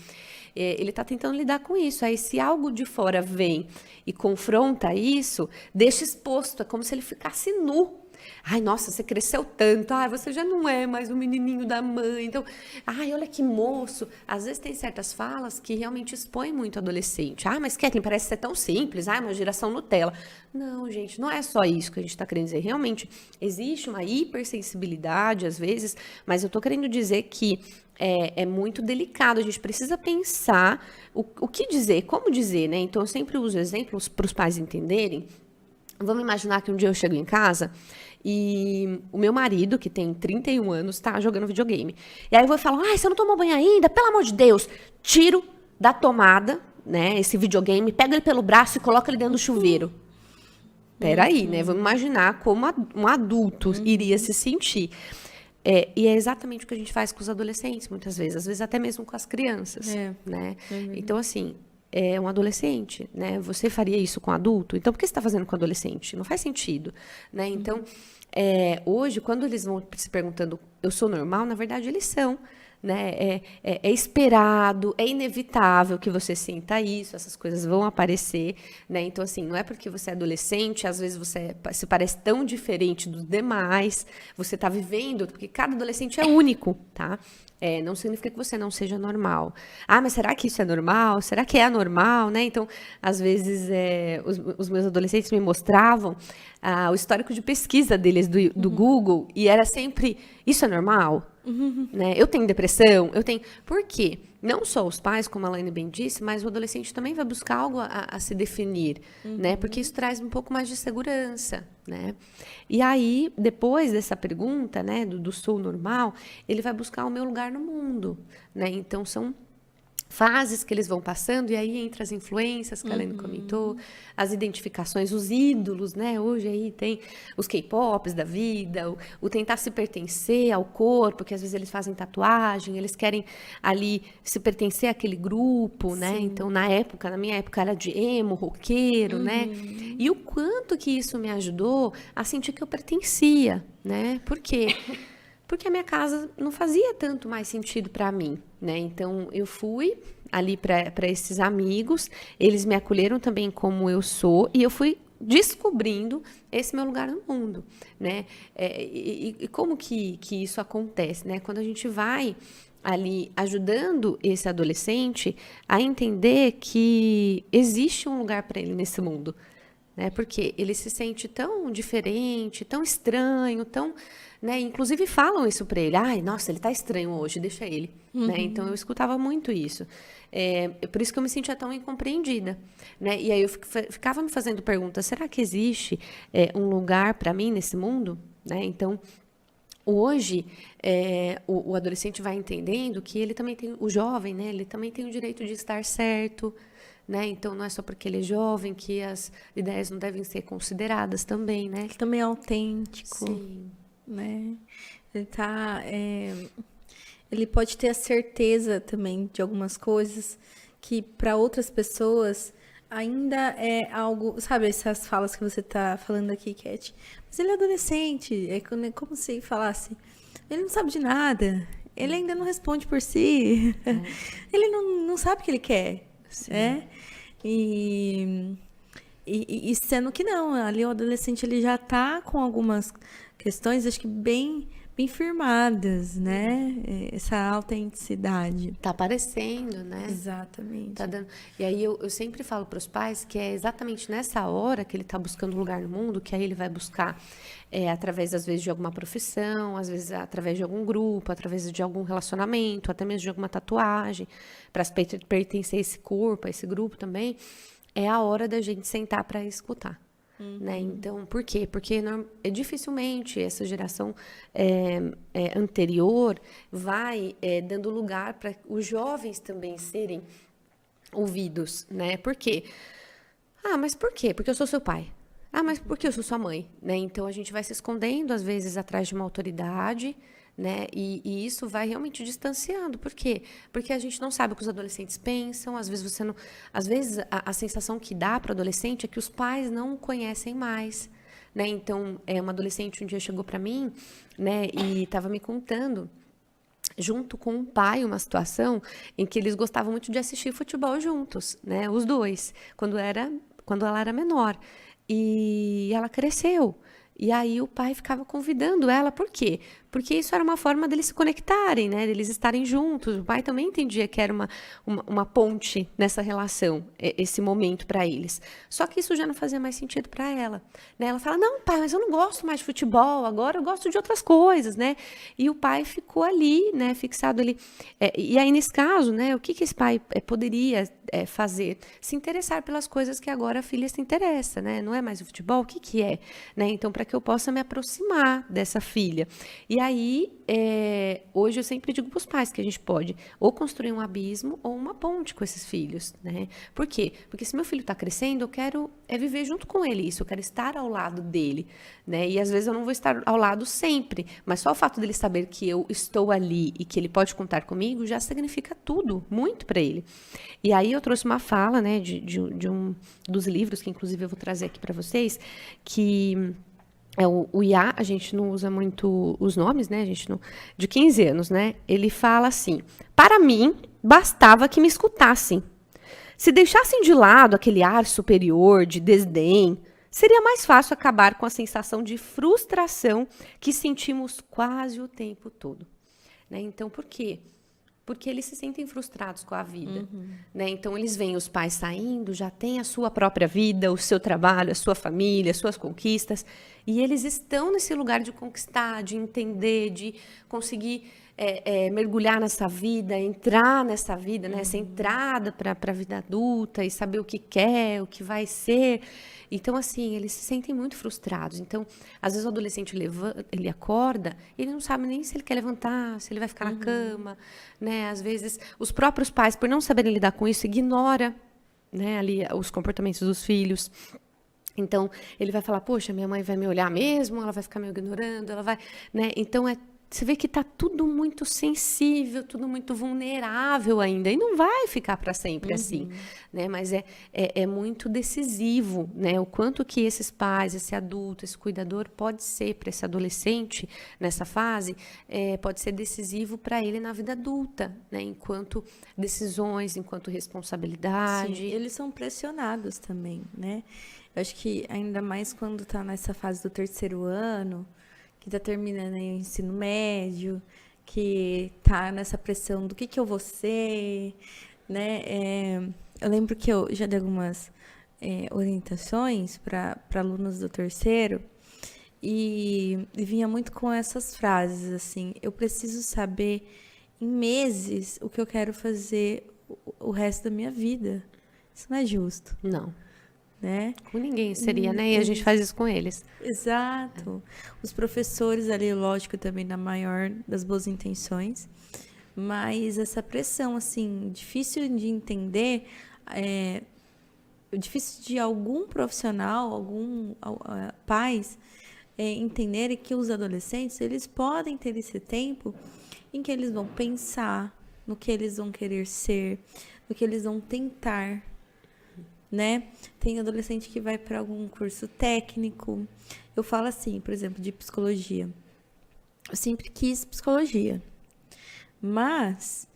Ele está tentando lidar com isso. Aí, se algo de fora vem e confronta isso, deixa exposto, é como se ele ficasse nu. Ai, nossa, você cresceu tanto. Ai, você já não é mais o menininho da mãe. Então, ai, olha que moço. Às vezes tem certas falas que realmente expõem muito o adolescente. Ah, mas Kathleen, parece ser tão simples. Ai, uma geração Nutella. Não, gente, não é só isso que a gente está querendo dizer. Realmente, existe uma hipersensibilidade, às vezes, mas eu estou querendo dizer que é muito delicado. A gente precisa pensar o que dizer, como dizer, né? Então, eu sempre uso exemplos para os pais entenderem. Vamos imaginar que um dia eu chego em casa e o meu marido, que tem 31 anos, está jogando videogame. E aí eu vou falar, ai, você não tomou banho ainda? Pelo amor de Deus! Tiro da tomada, né, esse videogame, pego ele pelo braço e coloco ele dentro do chuveiro. Peraí, né? Vamos imaginar como um adulto iria se sentir. E é exatamente o que a gente faz com os adolescentes, muitas vezes. Às vezes até mesmo com as crianças, né? Então, assim, é um adolescente, né? Você faria isso com um adulto? Então, por que você está fazendo com um adolescente? Não faz sentido, né? Então, hoje, quando eles vão se perguntando, eu sou normal? Na verdade, eles são, né? É esperado, é inevitável que você sinta isso, essas coisas vão aparecer, né? Então, assim, não é porque você é adolescente, às vezes você se parece tão diferente dos demais, você está vivendo, porque cada adolescente é único, tá? Não significa que você não seja normal. Ah, mas será que isso é normal? Será que é anormal, né? Então, às vezes, os meus adolescentes me mostravam o histórico de pesquisa deles do Google, e era sempre, isso é normal? Né? Eu tenho depressão, eu tenho... Por quê? Não só os pais, como a Laine bem disse, mas o adolescente também vai buscar algo a se definir, né? Porque isso traz um pouco mais de segurança, né? E aí, depois dessa pergunta, né, do sou normal, ele vai buscar o meu lugar no mundo, né? Então, são fases que eles vão passando, e aí entra as influências que a Laine comentou, as identificações, os ídolos, né? Hoje aí tem os K-pops da vida, o tentar se pertencer ao corpo, que às vezes eles fazem tatuagem, eles querem ali se pertencer àquele grupo, né? Então, na minha época era de emo, roqueiro, né? E o quanto que isso me ajudou a sentir que eu pertencia, né? Por quê? Porque a minha casa não fazia tanto mais sentido para mim, né? Então, eu fui ali para esses amigos, eles me acolheram também como eu sou, e eu fui descobrindo esse meu lugar no mundo, né? E como que isso acontece, né? Quando a gente vai ali ajudando esse adolescente a entender que existe um lugar para ele nesse mundo, né? Porque ele se sente tão diferente, tão estranho, tão... Né? Inclusive falam isso para ele. Ai, nossa, ele tá estranho hoje, deixa ele. Né? Então, eu escutava muito isso. Por isso que eu me sentia tão incompreendida. Né? E aí eu ficava me fazendo perguntas, será que existe um lugar para mim nesse mundo? Né? Então, hoje, o adolescente vai entendendo que ele também tem, o jovem, né? Ele também tem o direito de estar certo. Né? Então, não é só porque ele é jovem que as ideias não devem ser consideradas também. Né? Ele também é autêntico. Sim. Né? Ele pode ter a certeza também de algumas coisas que para outras pessoas ainda é algo, sabe, essas falas que você tá falando aqui, Cat, mas ele é adolescente, é como se falasse, ele não sabe de nada, ele ainda não responde por si, ele não sabe o que ele quer, né? E sendo que não, ali o adolescente ele já tá com algumas questões, acho que bem firmadas, né? Essa autenticidade. Tá aparecendo, né? Exatamente. Tá dando... E aí eu sempre falo para os pais que é exatamente nessa hora que ele está buscando um lugar no mundo, que aí ele vai buscar através, às vezes, de alguma profissão, às vezes através de algum grupo, através de algum relacionamento, até mesmo de alguma tatuagem, para pertencer a esse corpo, a esse grupo também, é a hora da gente sentar para escutar. Né? Então, por quê? Porque dificilmente essa geração anterior vai dando lugar para os jovens também serem ouvidos, né? Por quê? Ah, mas por quê? Porque eu sou seu pai. Ah, mas por que eu sou sua mãe? Né? Então, a gente vai se escondendo, às vezes, atrás de uma autoridade, né? E isso vai realmente distanciando. Por quê? Porque a gente não sabe o que os adolescentes pensam, às vezes você não... Às vezes a sensação que dá para o adolescente é que os pais não o conhecem mais. Né? Então, uma adolescente um dia chegou para mim, né, e estava me contando, junto com o pai, uma situação em que eles gostavam muito de assistir futebol juntos, né? Os dois, quando ela era menor. E ela cresceu. E aí o pai ficava convidando ela, por quê? Porque isso era uma forma deles se conectarem, né? Deles estarem juntos. O pai também entendia que era uma ponte nessa relação, esse momento para eles. Só que isso já não fazia mais sentido para ela. Né? Ela fala, não, pai, mas eu não gosto mais de futebol, agora eu gosto de outras coisas, né? E o pai ficou ali, né, fixado ali. E aí, nesse caso, né, o que esse pai poderia fazer? Se interessar pelas coisas que agora a filha se interessa, né? Não é mais o futebol, o que é? Né? Então, para que eu possa me aproximar dessa filha. E aí, hoje eu sempre digo para os pais que a gente pode ou construir um abismo ou uma ponte com esses filhos, né? Por quê? Porque se meu filho está crescendo, eu quero viver junto com ele isso, eu quero estar ao lado dele, né? E às vezes eu não vou estar ao lado sempre, mas só o fato dele saber que eu estou ali e que ele pode contar comigo já significa tudo, muito para ele. E aí eu trouxe uma fala, né, de um dos livros, que inclusive eu vou trazer aqui para vocês, que... o IA, a gente não usa muito os nomes, né? A gente não, de 15 anos, né? Ele fala assim: para mim, bastava que me escutassem. Se deixassem de lado aquele ar superior, de desdém, seria mais fácil acabar com a sensação de frustração que sentimos quase o tempo todo. Né? Então, por quê? Porque eles se sentem frustrados com a vida. Né? Então, eles veem os pais saindo, já têm a sua própria vida, o seu trabalho, a sua família, as suas conquistas, e eles estão nesse lugar de conquistar, de entender, de conseguir mergulhar nessa vida, entrar nessa vida, né? Essa entrada para a vida adulta e saber o que quer, o que vai ser. Então, assim, eles se sentem muito frustrados. Então, às vezes o adolescente ele acorda, e ele não sabe nem se ele quer levantar, se ele vai ficar na cama, né? Às vezes, os próprios pais, por não saberem lidar com isso, ignora, né, ali os comportamentos dos filhos. Então, ele vai falar, poxa, minha mãe vai me olhar mesmo, ela vai ficar me ignorando, ela vai, né? Então, você vê que está tudo muito sensível, tudo muito vulnerável ainda, e não vai ficar para sempre assim, né? Mas é muito decisivo, né? O quanto que esses pais, esse adulto, esse cuidador pode ser para esse adolescente nessa fase, pode ser decisivo para ele na vida adulta, né? Enquanto decisões, enquanto responsabilidade. Sim, eles são pressionados também, né? Eu acho que ainda mais quando está nessa fase do terceiro ano, que está terminando aí o ensino médio, que está nessa pressão do que eu vou ser, né? Eu lembro que eu já dei algumas orientações para alunos do terceiro e vinha muito com essas frases, assim, eu preciso saber em meses o que eu quero fazer o resto da minha vida. Isso não é justo. Não. Né? Com ninguém seria, né? E a gente faz isso com eles. Exato. Os professores ali, lógico, também na maior das boas intenções, mas essa pressão, assim, difícil de entender, difícil de algum profissional, pais, entenderem que os adolescentes, eles podem ter esse tempo em que eles vão pensar no que eles vão querer ser, no que eles vão tentar, né? Tem adolescente que vai para algum curso técnico. Eu falo assim, por exemplo, de psicologia. Eu sempre quis psicologia. Mas,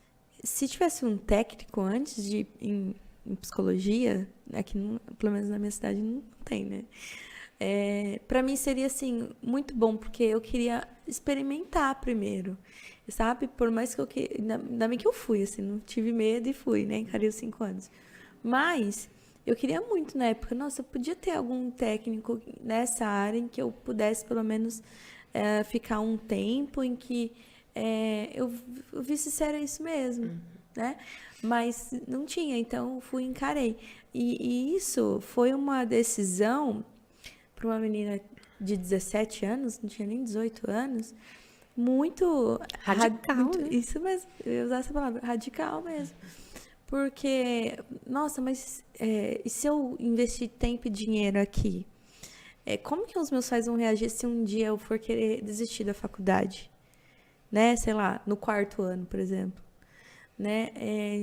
se tivesse um técnico antes de ir em psicologia, aqui, pelo menos na minha cidade, não tem, né? Para mim seria, assim, muito bom, porque eu queria experimentar primeiro, sabe? Por mais que ainda bem que eu fui, assim, não tive medo e fui, né? Encarei os 5 anos. Mas eu queria muito na época, nossa, eu podia ter algum técnico nessa área em que eu pudesse, pelo menos, ficar um tempo em que eu visse se era isso mesmo, né? Mas não tinha, então fui e encarei. E isso foi uma decisão para uma menina de 17 anos, não tinha nem 18 anos, muito radical, muito, né? Isso mesmo, eu ia usar essa palavra, radical mesmo. Porque, nossa, mas e se eu investir tempo e dinheiro aqui? Como que os meus pais vão reagir se um dia eu for querer desistir da faculdade? Né? Sei lá, no 4º ano, por exemplo. Né?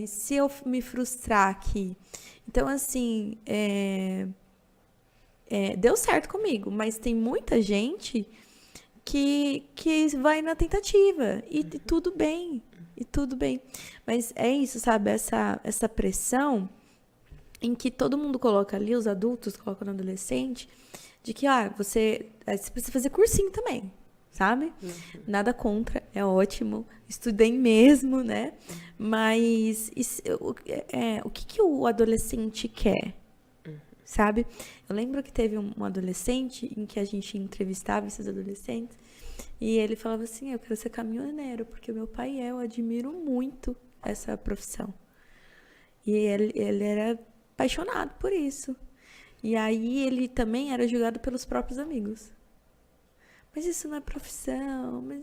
Se eu me frustrar aqui. Então, assim, deu certo comigo, mas tem muita gente que vai na tentativa. E tudo bem. E tudo bem. Mas é isso, sabe? Essa pressão em que todo mundo coloca ali, os adultos colocam no adolescente, de que você precisa fazer cursinho também, sabe? Nada contra, é ótimo. Estudei mesmo, né? Mas o que o adolescente quer? Sabe? Eu lembro que teve um adolescente em que a gente entrevistava esses adolescentes e ele falava assim, eu quero ser caminhoneiro, porque meu pai eu admiro muito essa profissão. E ele era apaixonado por isso. E aí ele também era julgado pelos próprios amigos. Mas isso não é profissão, mas...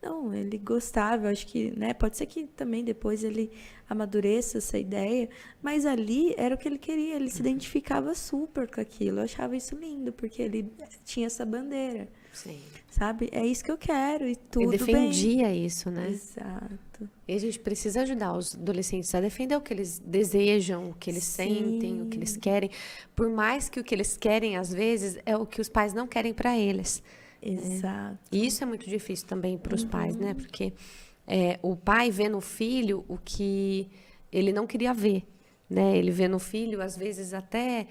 Não, ele gostava, eu acho que, né, pode ser que também depois ele amadureça essa ideia, mas ali era o que ele queria, ele se identificava super com aquilo, eu achava isso lindo, porque ele tinha essa bandeira. Sim. Sabe? É isso que eu quero e tudo bem. Ele defendia isso, né? Exato. E a gente precisa ajudar os adolescentes a defender o que eles desejam, o que eles sentem, o que eles querem, por mais que o que eles querem, às vezes, é o que os pais não querem para eles. Exato. E isso é muito difícil também para os pais, né? Porque o pai vê no filho o que ele não queria ver, né? Ele vê no filho, às vezes, até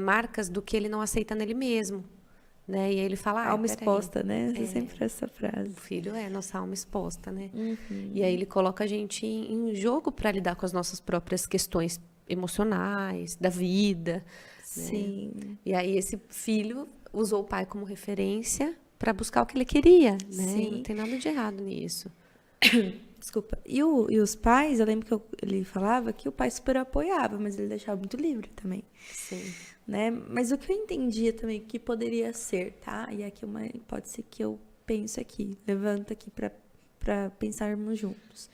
marcas do que ele não aceita nele mesmo, né? E aí ele fala... alma exposta, né? É sempre essa frase. O filho é nossa alma exposta, né? E aí ele coloca a gente em jogo para lidar com as nossas próprias questões emocionais, da vida. Sim. Né? E aí esse filho usou o pai como referência para buscar o que ele queria, né? Sim. Não tem nada de errado nisso. Desculpa. E os pais, eu lembro que ele falava que o pai super apoiava, mas ele deixava muito livre também. Sim. Né? Mas o que eu entendia também que poderia ser, tá? E aqui pode ser que eu pense aqui, levanta aqui para pensarmos juntos.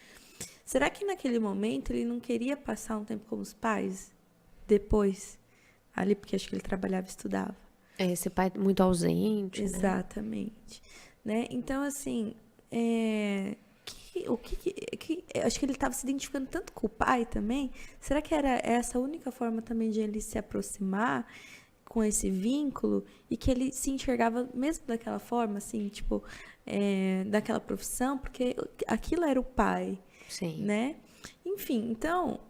Será que naquele momento ele não queria passar um tempo com os pais depois? Ali, porque acho que ele trabalhava e estudava. Esse pai muito ausente, Exatamente. Né? Então, assim, acho que ele estava se identificando tanto com o pai também. Será que era essa a única forma também de ele se aproximar com esse vínculo e que ele se enxergava mesmo daquela forma, assim, tipo, daquela profissão, porque aquilo era o pai, Sim. né? Enfim, então,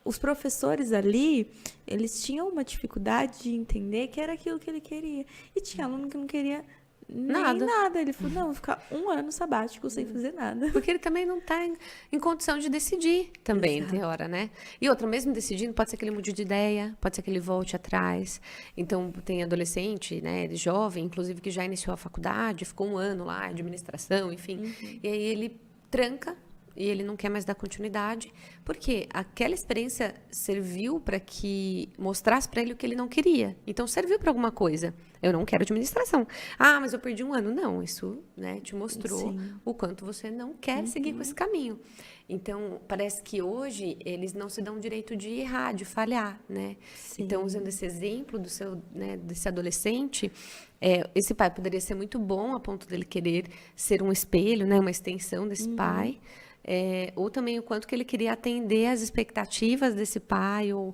os professores ali, eles tinham uma dificuldade de entender que era aquilo que ele queria. E tinha aluno que não queria nem nada. Ele falou, não, vou ficar 1 ano sabático sem fazer nada. Porque ele também não está em condição de decidir também, Exato. tem hora, né? E outra, mesmo decidindo, pode ser que ele mude de ideia, pode ser que ele volte atrás. Então, tem adolescente, né, jovem, inclusive, que já iniciou a faculdade, ficou 1 ano lá, administração, enfim. E aí ele tranca e ele não quer mais dar continuidade, porque aquela experiência serviu para que mostrasse para ele o que ele não queria. Então, serviu para alguma coisa. Eu não quero administração. Ah, mas eu perdi 1 ano. Não, isso, né, te mostrou o quanto você não quer seguir com esse caminho. Então, parece que hoje eles não se dão o direito de errar, de falhar, né? Sim. Então, usando esse exemplo desse adolescente, esse pai poderia ser muito bom a ponto dele querer ser um espelho, né, uma extensão desse pai. Ou também o quanto que ele queria atender às expectativas desse pai, ou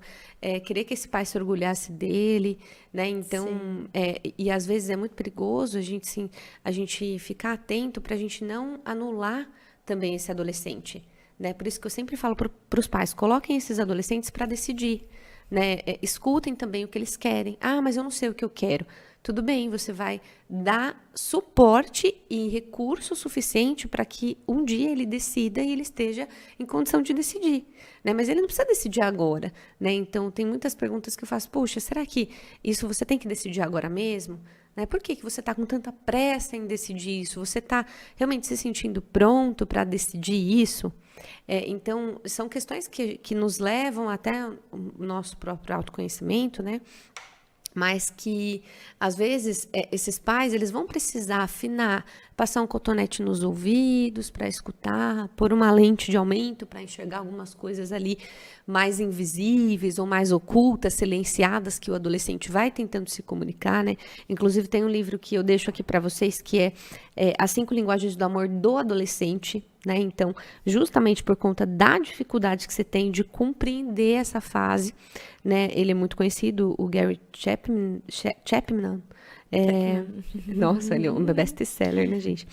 querer que esse pai se orgulhasse dele, né? Então, e às vezes é muito perigoso a gente ficar atento para a gente não anular também esse adolescente, né? Por isso que eu sempre falo para os pais, coloquem esses adolescentes para decidir, né? Escutem também o que eles querem. Ah, mas eu não sei o que eu quero. Tudo bem, você vai dar suporte e recurso suficiente para que um dia ele decida e ele esteja em condição de decidir, né? Mas ele não precisa decidir agora, né? Então, tem muitas perguntas que eu faço, poxa, será que isso você tem que decidir agora mesmo? Né? Por que você está com tanta pressa em decidir isso? Você está realmente se sentindo pronto para decidir isso? Então, são questões que nos levam até o nosso próprio autoconhecimento, né? Mas que, às vezes, esses pais, eles vão precisar afinar, passar um cotonete nos ouvidos para escutar, pôr uma lente de aumento para enxergar algumas coisas ali mais invisíveis ou mais ocultas, silenciadas, que o adolescente vai tentando se comunicar, né? Inclusive, tem um livro que eu deixo aqui para vocês, que é As 5 Linguagens do Amor do Adolescente, né? Então, justamente por conta da dificuldade que você tem de compreender essa fase, né? Ele é muito conhecido, o Gary Chapman. Nossa, ele é um best-seller, né, gente?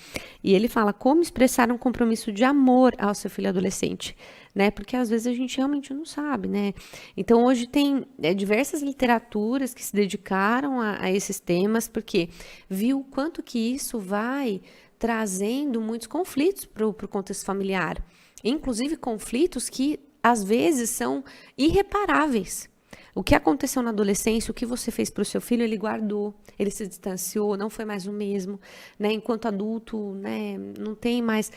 E ele fala como expressar um compromisso de amor ao seu filho adolescente, né? Porque às vezes a gente realmente não sabe, né? Então, hoje tem diversas literaturas que se dedicaram a esses temas, porque viu o quanto que isso vai trazendo muitos conflitos para o contexto familiar. Inclusive, conflitos que, às vezes, são irreparáveis. O que aconteceu na adolescência, o que você fez para o seu filho, ele guardou, ele se distanciou, não foi mais o mesmo, né? Enquanto adulto, né, não tem mais...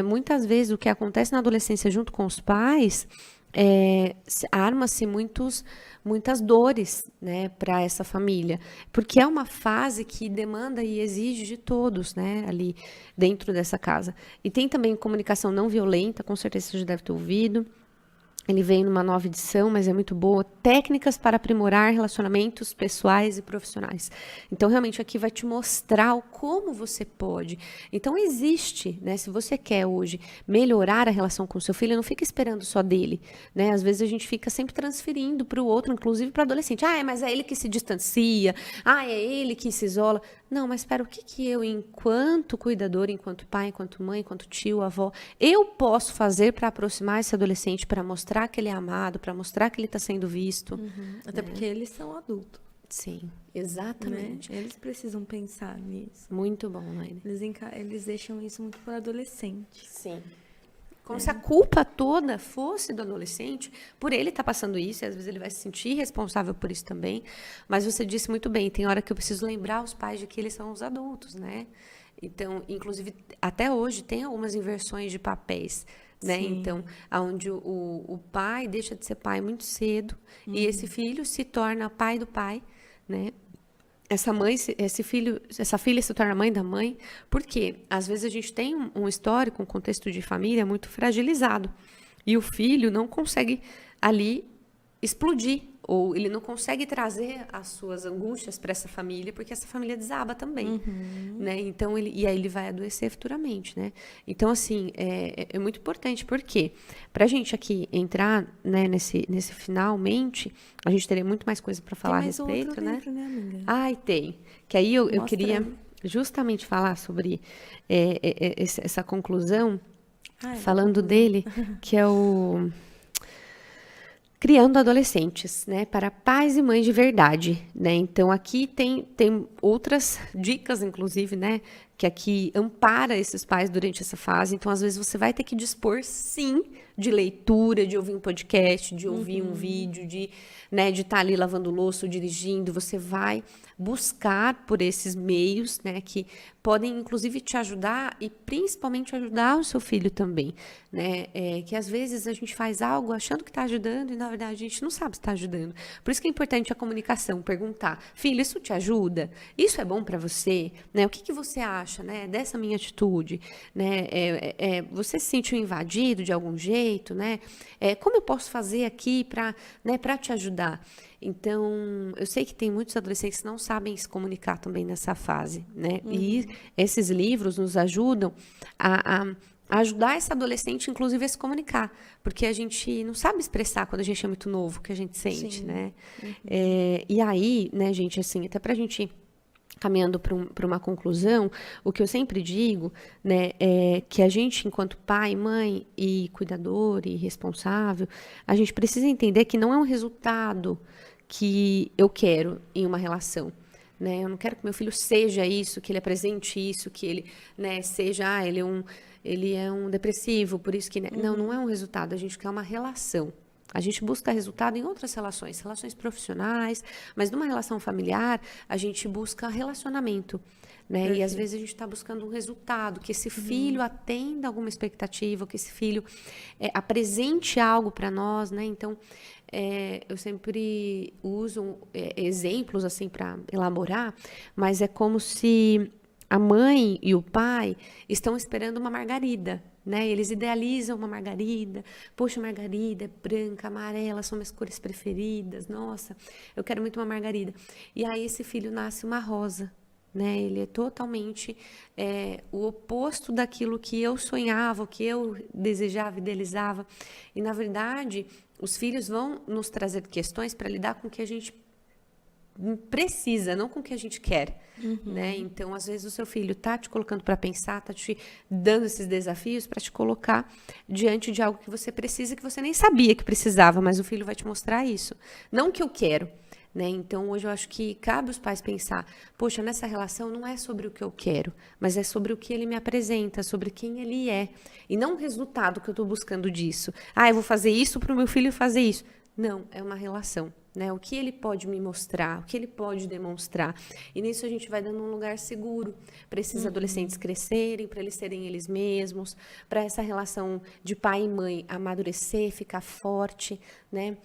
muitas vezes o que acontece na adolescência junto com os pais, arma-se muitas dores, né, para essa família, porque é uma fase que demanda e exige de todos, né, ali dentro dessa casa. E tem também comunicação não violenta, com certeza você já deve ter ouvido. Ele veio numa nova edição, mas é muito boa. Técnicas para aprimorar relacionamentos pessoais e profissionais. Então, realmente, aqui vai te mostrar como você pode. Então, existe, né? Se você quer hoje melhorar a relação com o seu filho, não fica esperando só dele, né? Às vezes a gente fica sempre transferindo para o outro, inclusive para o adolescente. Ah, mas é ele que se distancia. Ah, é ele que se isola. Não, mas espera, o que eu, enquanto cuidador, enquanto pai, enquanto mãe, enquanto tio, avó, eu posso fazer para aproximar esse adolescente, para mostrar que ele é amado, para mostrar que ele está sendo visto? Até porque eles são adultos. Sim, exatamente. Né? Eles precisam pensar nisso. Muito bom, Laine. Eles deixam isso muito para adolescente. Sim. Como se a culpa toda fosse do adolescente, por ele estar passando isso, e às vezes ele vai se sentir responsável por isso também. Mas você disse muito bem, tem hora que eu preciso lembrar os pais de que eles são os adultos, né? Então, inclusive, até hoje tem algumas inversões de papéis, né? Sim. Então, onde o pai deixa de ser pai muito cedo e esse filho se torna pai do pai, né? Essa filha se torna mãe da mãe, porque às vezes a gente tem um histórico, um contexto de família muito fragilizado e o filho não consegue ali explodir, ou ele não consegue trazer as suas angústias para essa família, porque essa família desaba também, né? Então, e aí ele vai adoecer futuramente, né? Então, assim, é muito importante, porque para a gente aqui entrar, né, nesse finalmente, a gente teria muito mais coisa para falar a respeito, outro né? livro, né, amiga? Ai, tem. Que aí eu Mostra queria aí. justamente falar sobre essa conclusão, Ah, é da falando conclusão. dele, que é o Criando Adolescentes, né, para pais e mães de verdade, né? Então aqui tem outras dicas, inclusive, né, que aqui ampara esses pais durante essa fase. Então às vezes você vai ter que dispor, sim, de leitura, de ouvir um podcast, de ouvir um vídeo, de estar ali lavando louça, ou dirigindo. Você vai buscar por esses meios, né, que podem inclusive te ajudar e principalmente ajudar o seu filho também, né? Que às vezes a gente faz algo achando que está ajudando e na verdade a gente não sabe se está ajudando. Por isso que é importante a comunicação, perguntar: filho, isso te ajuda? Isso é bom para você? Né? O que você acha, né, dessa minha atitude? Né? Você se sentiu invadido de algum jeito? Né? Como eu posso fazer aqui para te ajudar? Então, eu sei que tem muitos adolescentes que não sabem se comunicar também nessa fase, né? E esses livros nos ajudam a ajudar esse adolescente, inclusive, a se comunicar. Porque a gente não sabe expressar quando a gente é muito novo o que a gente sente, Sim. né? E aí, né, gente, assim, até pra gente caminhando para uma conclusão, o que eu sempre digo, né, é que a gente, enquanto pai, mãe e cuidador e responsável, a gente precisa entender que não é um resultado que eu quero em uma relação. Né? Eu não quero que meu filho seja isso, que ele apresente isso, que ele, né, seja, ele é um depressivo, por isso que... Né? Não é um resultado, a gente quer uma relação. A gente busca resultado em outras relações profissionais, mas numa relação familiar, a gente busca relacionamento, né? E às vezes a gente está buscando um resultado, que esse filho atenda alguma expectativa, que esse filho apresente algo para nós, né? Então, eu sempre uso exemplos assim para elaborar, mas é como se a mãe e o pai estão esperando uma margarida, né? Eles idealizam uma margarida. Poxa, margarida é branca, amarela, são minhas cores preferidas. Nossa, eu quero muito uma margarida. E aí esse filho nasce uma rosa, né? Ele é totalmente o oposto daquilo que eu sonhava, o que eu desejava, idealizava. E, na verdade, os filhos vão nos trazer questões para lidar com o que a gente precisa, não com o que a gente quer, né? Então, às vezes o seu filho tá te colocando para pensar, tá te dando esses desafios para te colocar diante de algo que você precisa, que você nem sabia que precisava, mas o filho vai te mostrar isso. Não o que eu quero, né? Então, hoje eu acho que cabe os pais pensar: poxa, nessa relação não é sobre o que eu quero, mas é sobre o que ele me apresenta, sobre quem ele é, e não o resultado que eu estou buscando disso. Eu vou fazer isso para o meu filho fazer isso. Não, é uma relação, né? O que ele pode me mostrar, o que ele pode demonstrar. E nisso a gente vai dando um lugar seguro para esses adolescentes crescerem, para eles serem eles mesmos, para essa relação de pai e mãe amadurecer, ficar forte, né?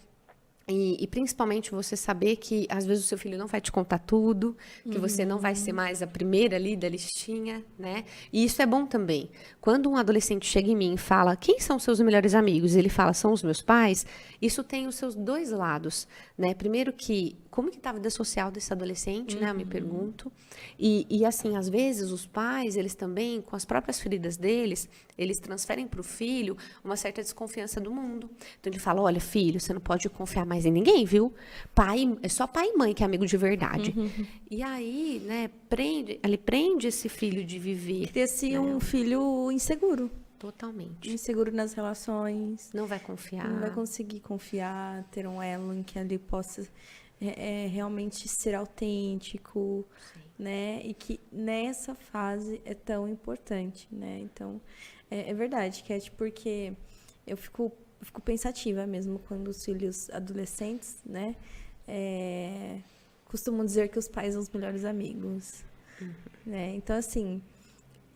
E principalmente você saber que às vezes o seu filho não vai te contar tudo, que você não vai ser mais a primeira ali da listinha, né? E isso é bom também. Quando um adolescente chega em mim e fala: quem são seus melhores amigos? E ele fala: são os meus pais. Isso tem os seus dois lados, né? Primeiro que, como que está a vida social desse adolescente, né? Eu me pergunto. E assim, às vezes os pais, eles também, com as próprias feridas deles, eles transferem para o filho uma certa desconfiança do mundo. Então ele fala: olha, filho, você não pode confiar mais em ninguém, viu? Pai, é só pai e mãe que é amigo de verdade. E aí, né, ele prende esse filho de viver. Cria-se um filho inseguro. Totalmente. Inseguro nas relações. Não vai confiar. Não vai conseguir confiar, ter um elo em que ele possa realmente ser autêntico, né? E que nessa fase é tão importante, né? Então, é verdade, Cat, porque eu fico pensativa mesmo quando os filhos adolescentes, né? Costumam dizer que os pais são os melhores amigos, né? Então, assim,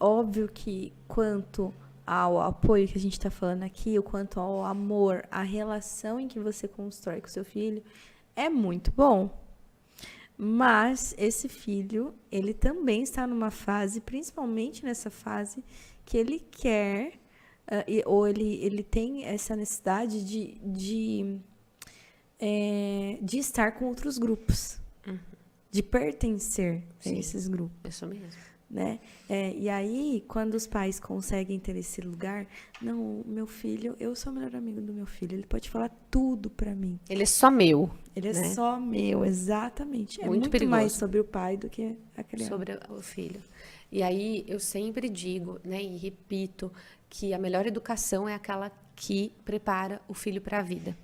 óbvio que quanto ao apoio que a gente está falando aqui, o quanto ao amor, a relação em que você constrói com seu filho, é muito bom. Mas esse filho, ele também está numa fase, principalmente nessa fase, que ele quer, ou ele tem essa necessidade de estar com outros grupos, de pertencer a esses grupos. Isso mesmo. Né? E aí, quando os pais conseguem ter esse lugar, não, meu filho, eu sou o melhor amigo do meu filho, ele pode falar tudo pra mim. Ele é só meu. Ele é só meu, exatamente. É Muito muito perigoso. mais sobre o pai do que a criança. Sobre o filho. E aí, eu sempre digo, né, e repito, que a melhor educação é aquela que prepara o filho para a vida.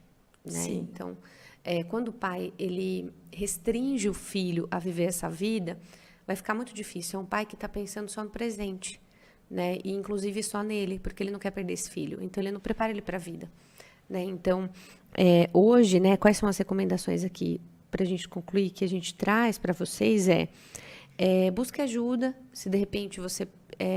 Né? Sim. Então, quando o pai ele restringe o filho a viver essa vida, vai ficar muito difícil. É um pai que está pensando só no presente, né? E inclusive só nele, porque ele não quer perder esse filho. Então, ele não prepara ele para a vida. Né? Então, hoje, né, quais são as recomendações aqui para a gente concluir que a gente traz para vocês busque ajuda, se de repente você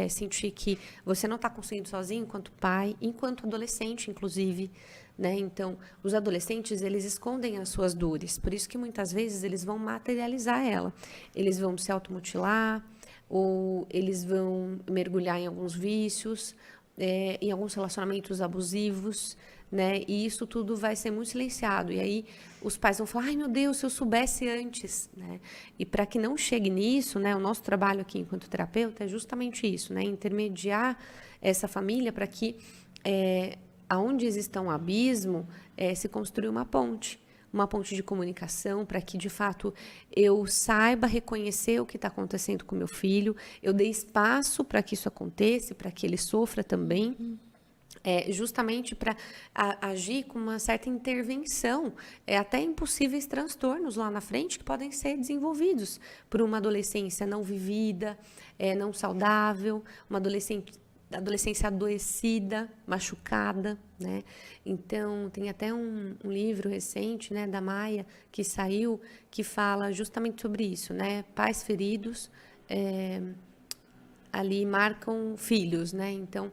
sentir que você não está conseguindo sozinho, enquanto pai, enquanto adolescente, inclusive, né? Então, os adolescentes, eles escondem as suas dores, por isso que muitas vezes eles vão materializar ela. Eles vão se automutilar, ou eles vão mergulhar em alguns vícios, em alguns relacionamentos abusivos, né? E isso tudo vai ser muito silenciado. E aí os pais vão falar, ai meu Deus, se eu soubesse antes, né? E para que não chegue nisso, né? O nosso trabalho aqui enquanto terapeuta é justamente isso, né? Intermediar essa família para que aonde exista um abismo, se construa uma ponte de comunicação, para que, de fato, eu saiba reconhecer o que está acontecendo com meu filho, eu dei espaço para que isso aconteça, para que ele sofra também, justamente para agir com uma certa intervenção, até em possíveis transtornos lá na frente que podem ser desenvolvidos por uma adolescência não vivida, não saudável, uma adolescência adoecida, machucada, né? Então, tem até um livro recente, né, da Maia, que saiu, que fala justamente sobre isso, né? Pais feridos ali marcam filhos, né? Então,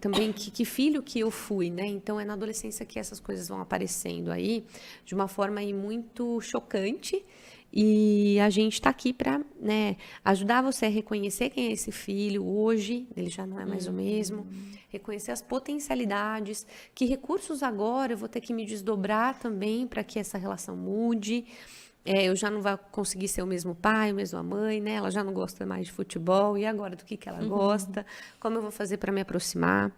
também que filho que eu fui, né? Então, é na adolescência que essas coisas vão aparecendo aí, de uma forma aí muito chocante. E a gente está aqui para, né, ajudar você a reconhecer quem é esse filho hoje, ele já não é mais o mesmo, reconhecer as potencialidades, que recursos agora eu vou ter que me desdobrar também para que essa relação mude. Eu já não vou conseguir ser o mesmo pai, a mesma mãe, né? Ela já não gosta mais de futebol, e agora do que ela gosta? Como eu vou fazer para me aproximar?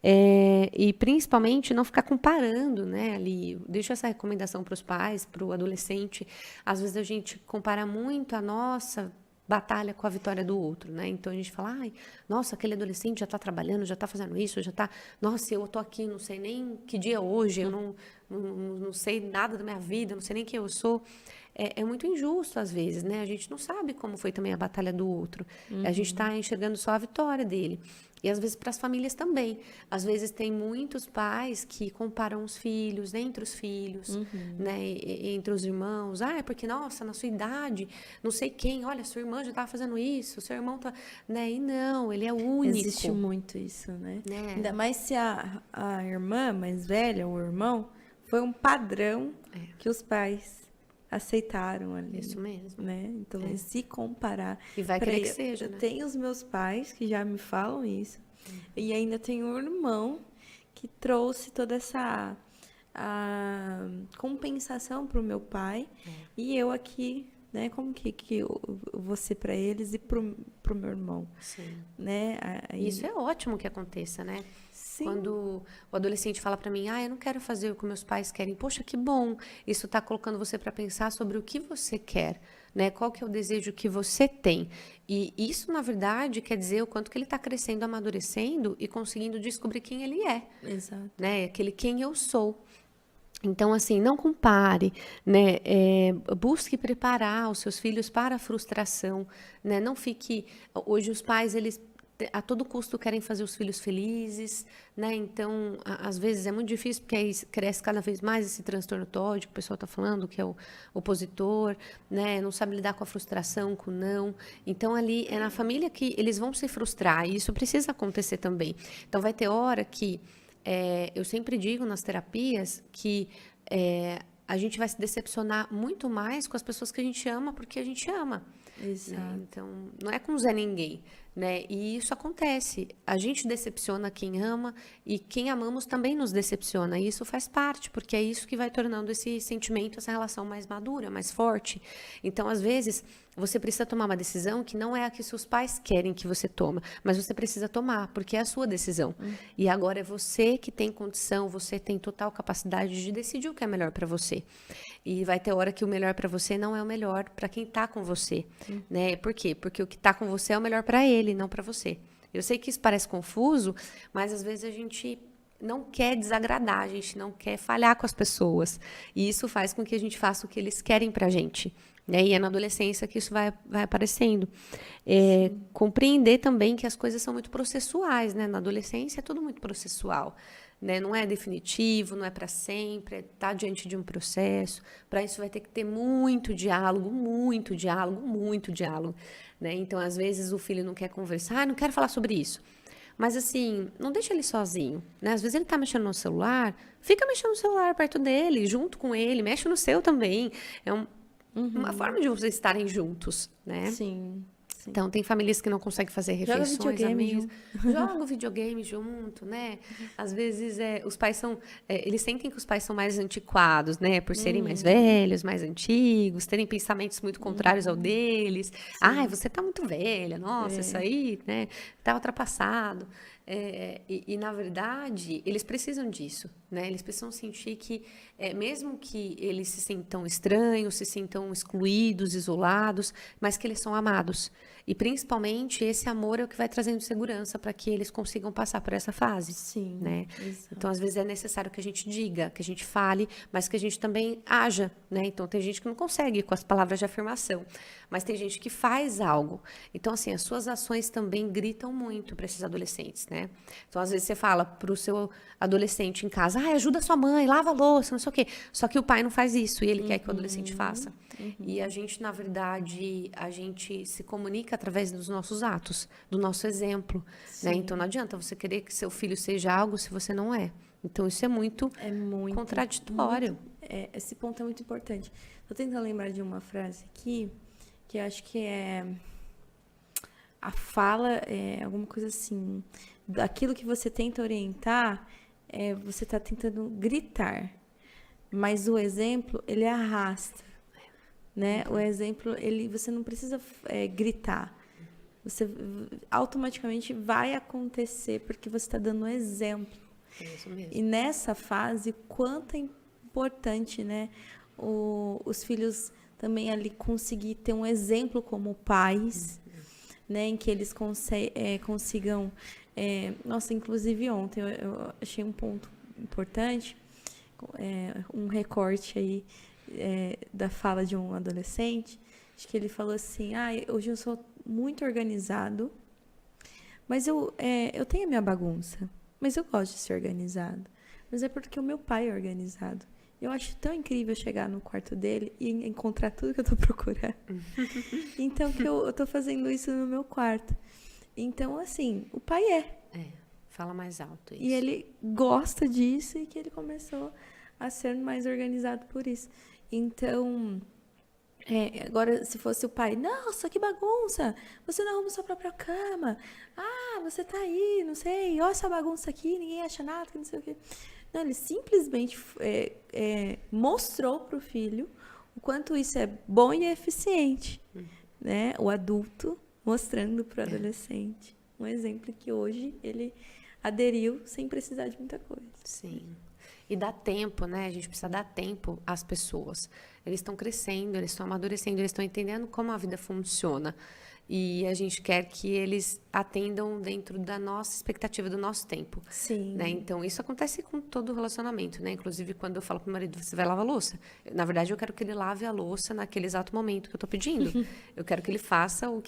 E principalmente não ficar comparando, né? Ali, deixa essa recomendação para os pais, para o adolescente. Às vezes a gente compara muito a nossa batalha com a vitória do outro, né? Então a gente fala, ai, nossa, aquele adolescente já está trabalhando, já está fazendo isso, já está, nossa, eu estou aqui, não sei nem que dia é hoje, eu não sei nada da minha vida, não sei nem quem eu sou. É muito injusto às vezes, né? A gente não sabe como foi também a batalha do outro. A gente está enxergando só a vitória dele. E às vezes para as famílias também. Às vezes tem muitos pais que comparam os filhos, né, entre os filhos, né, entre os irmãos. Ah, é porque, nossa, na sua idade, não sei quem, olha, sua irmã já estava fazendo isso, seu irmão tá, né? E não, ele é único. Existe muito isso, né? Ainda mais se a irmã mais velha, ou o irmão, foi um padrão que os pais aceitaram ali. Isso mesmo. Né? Então, se comparar... E vai querer que seja, né? Eu tenho os meus pais que já me falam isso. E ainda tenho um irmão que trouxe toda essa compensação para o meu pai. E eu aqui, né? Como que eu vou ser para eles e para o meu irmão. Sim. Né? Isso é ótimo que aconteça, né? Sim. Quando o adolescente fala para mim, eu não quero fazer o que meus pais querem. Poxa, que bom. Isso está colocando você para pensar sobre o que você quer, né? Qual que é o desejo que você tem. E isso, na verdade, quer dizer o quanto que ele está crescendo, amadurecendo e conseguindo descobrir quem ele é. Exato. Né? Aquele quem eu sou. Então, assim, não compare, né? Busque preparar os seus filhos para a frustração, né? Não fique... Hoje os pais, eles a todo custo querem fazer os filhos felizes, né? Então, às vezes é muito difícil, porque aí cresce cada vez mais esse transtorno TOD que o pessoal está falando, que é o opositor, né? Não sabe lidar com a frustração, com o não. Então, ali é na família que eles vão se frustrar, e isso precisa acontecer também. Então, vai ter hora que, eu sempre digo nas terapias que a gente vai se decepcionar muito mais com as pessoas que a gente ama, porque a gente ama. Exato. Né? Então, não é com Zé Ninguém, né? E isso acontece. A gente decepciona quem ama e quem amamos também nos decepciona. E isso faz parte, porque é isso que vai tornando esse sentimento, essa relação mais madura, mais forte. Então, às vezes, você precisa tomar uma decisão que não é a que seus pais querem que você tome, mas você precisa tomar, porque é a sua decisão. E agora é você que tem condição, você tem total capacidade de decidir o que é melhor para você. E vai ter hora que o melhor para você não é o melhor para quem está com você, né? Por quê? Porque o que está com você é o melhor para ele, não para você. Eu sei que isso parece confuso, mas às vezes a gente não quer desagradar, a gente não quer falhar com as pessoas. E isso faz com que a gente faça o que eles querem pra gente. Né? E é na adolescência que isso vai aparecendo. Compreender também que as coisas são muito processuais, né? Na adolescência é tudo muito processual. Né? Não é definitivo, não é para sempre, está diante de um processo. Para isso vai ter que ter muito diálogo, muito diálogo, muito diálogo. Né? Então, às vezes, o filho não quer conversar, não quero falar sobre isso. Mas, assim, não deixa ele sozinho. Né? Às vezes ele está mexendo no celular, fica mexendo no celular perto dele, junto com ele, mexe no seu também. É uma forma de vocês estarem juntos, né? Sim. Então, tem famílias que não conseguem fazer refeições à mesa. Joga Joga o videogame junto, né? Às vezes, os pais são... eles sentem que os pais são mais antiquados, né? Por serem mais velhos, mais antigos, terem pensamentos muito contrários ao deles. Ai, você tá muito velha. Nossa, isso aí, né? Tá ultrapassado. Na verdade, eles precisam disso, né? Eles precisam sentir que, mesmo que eles se sintam estranhos, se sintam excluídos, isolados, mas que eles são amados. E, principalmente, esse amor é o que vai trazendo segurança para que eles consigam passar por essa fase. Sim, né? exato. Então, às vezes, é necessário que a gente diga, que a gente fale, mas que a gente também haja, né? Então, tem gente que não consegue com as palavras de afirmação, mas tem gente que faz algo. Então, assim, as suas ações também gritam muito para esses adolescentes, né? Então, às vezes, você fala para o seu adolescente em casa, ajuda sua mãe, lava a louça, não sei o quê. Só que o pai não faz isso e ele quer que o adolescente faça. E a gente, na verdade, a gente se comunica através dos nossos atos, do nosso exemplo. Né? Então, não adianta você querer que seu filho seja algo se você não é. Então, isso é muito contraditório. Esse ponto é muito importante. Estou tentando lembrar de uma frase aqui, que eu acho que a fala é alguma coisa assim, daquilo que você tenta orientar, você está tentando gritar, mas o exemplo, ele arrasta, né? O exemplo, você não precisa gritar, você automaticamente vai acontecer, porque você está dando exemplo. É isso mesmo. E nessa fase, quanto é importante, né, os filhos também ali conseguir ter um exemplo como pais, né, em que eles consigam... nossa, inclusive ontem eu achei um ponto importante, um recorte aí da fala de um adolescente, acho que ele falou assim, hoje eu sou muito organizado, mas eu tenho a minha bagunça, mas eu gosto de ser organizado, mas é porque o meu pai é organizado. Eu acho tão incrível chegar no quarto dele e encontrar tudo que eu tô procurando. Então, que eu tô fazendo isso no meu quarto. Então, assim, o pai Fala mais alto isso. E ele gosta disso e que ele começou a ser mais organizado por isso. Então, agora, se fosse o pai, nossa, que bagunça! Você não arruma sua própria cama. Você tá aí, não sei, olha essa bagunça aqui, ninguém acha nada, não sei o quê. Não, ele simplesmente mostrou para o filho o quanto isso é bom e eficiente. Né? O adulto mostrando para o adolescente. Um exemplo que hoje ele aderiu sem precisar de muita coisa. Sim. E dá tempo, né? A gente precisa dar tempo às pessoas. Eles estão crescendo, eles estão amadurecendo, eles estão entendendo como a vida funciona. E a gente quer que eles atendam dentro da nossa expectativa, do nosso tempo. Sim. Né? Então, isso acontece com todo relacionamento, né? Inclusive, quando eu falo para o meu marido, você vai lavar a louça? Na verdade, eu quero que ele lave a louça naquele exato momento que eu estou pedindo. Eu quero que ele faça o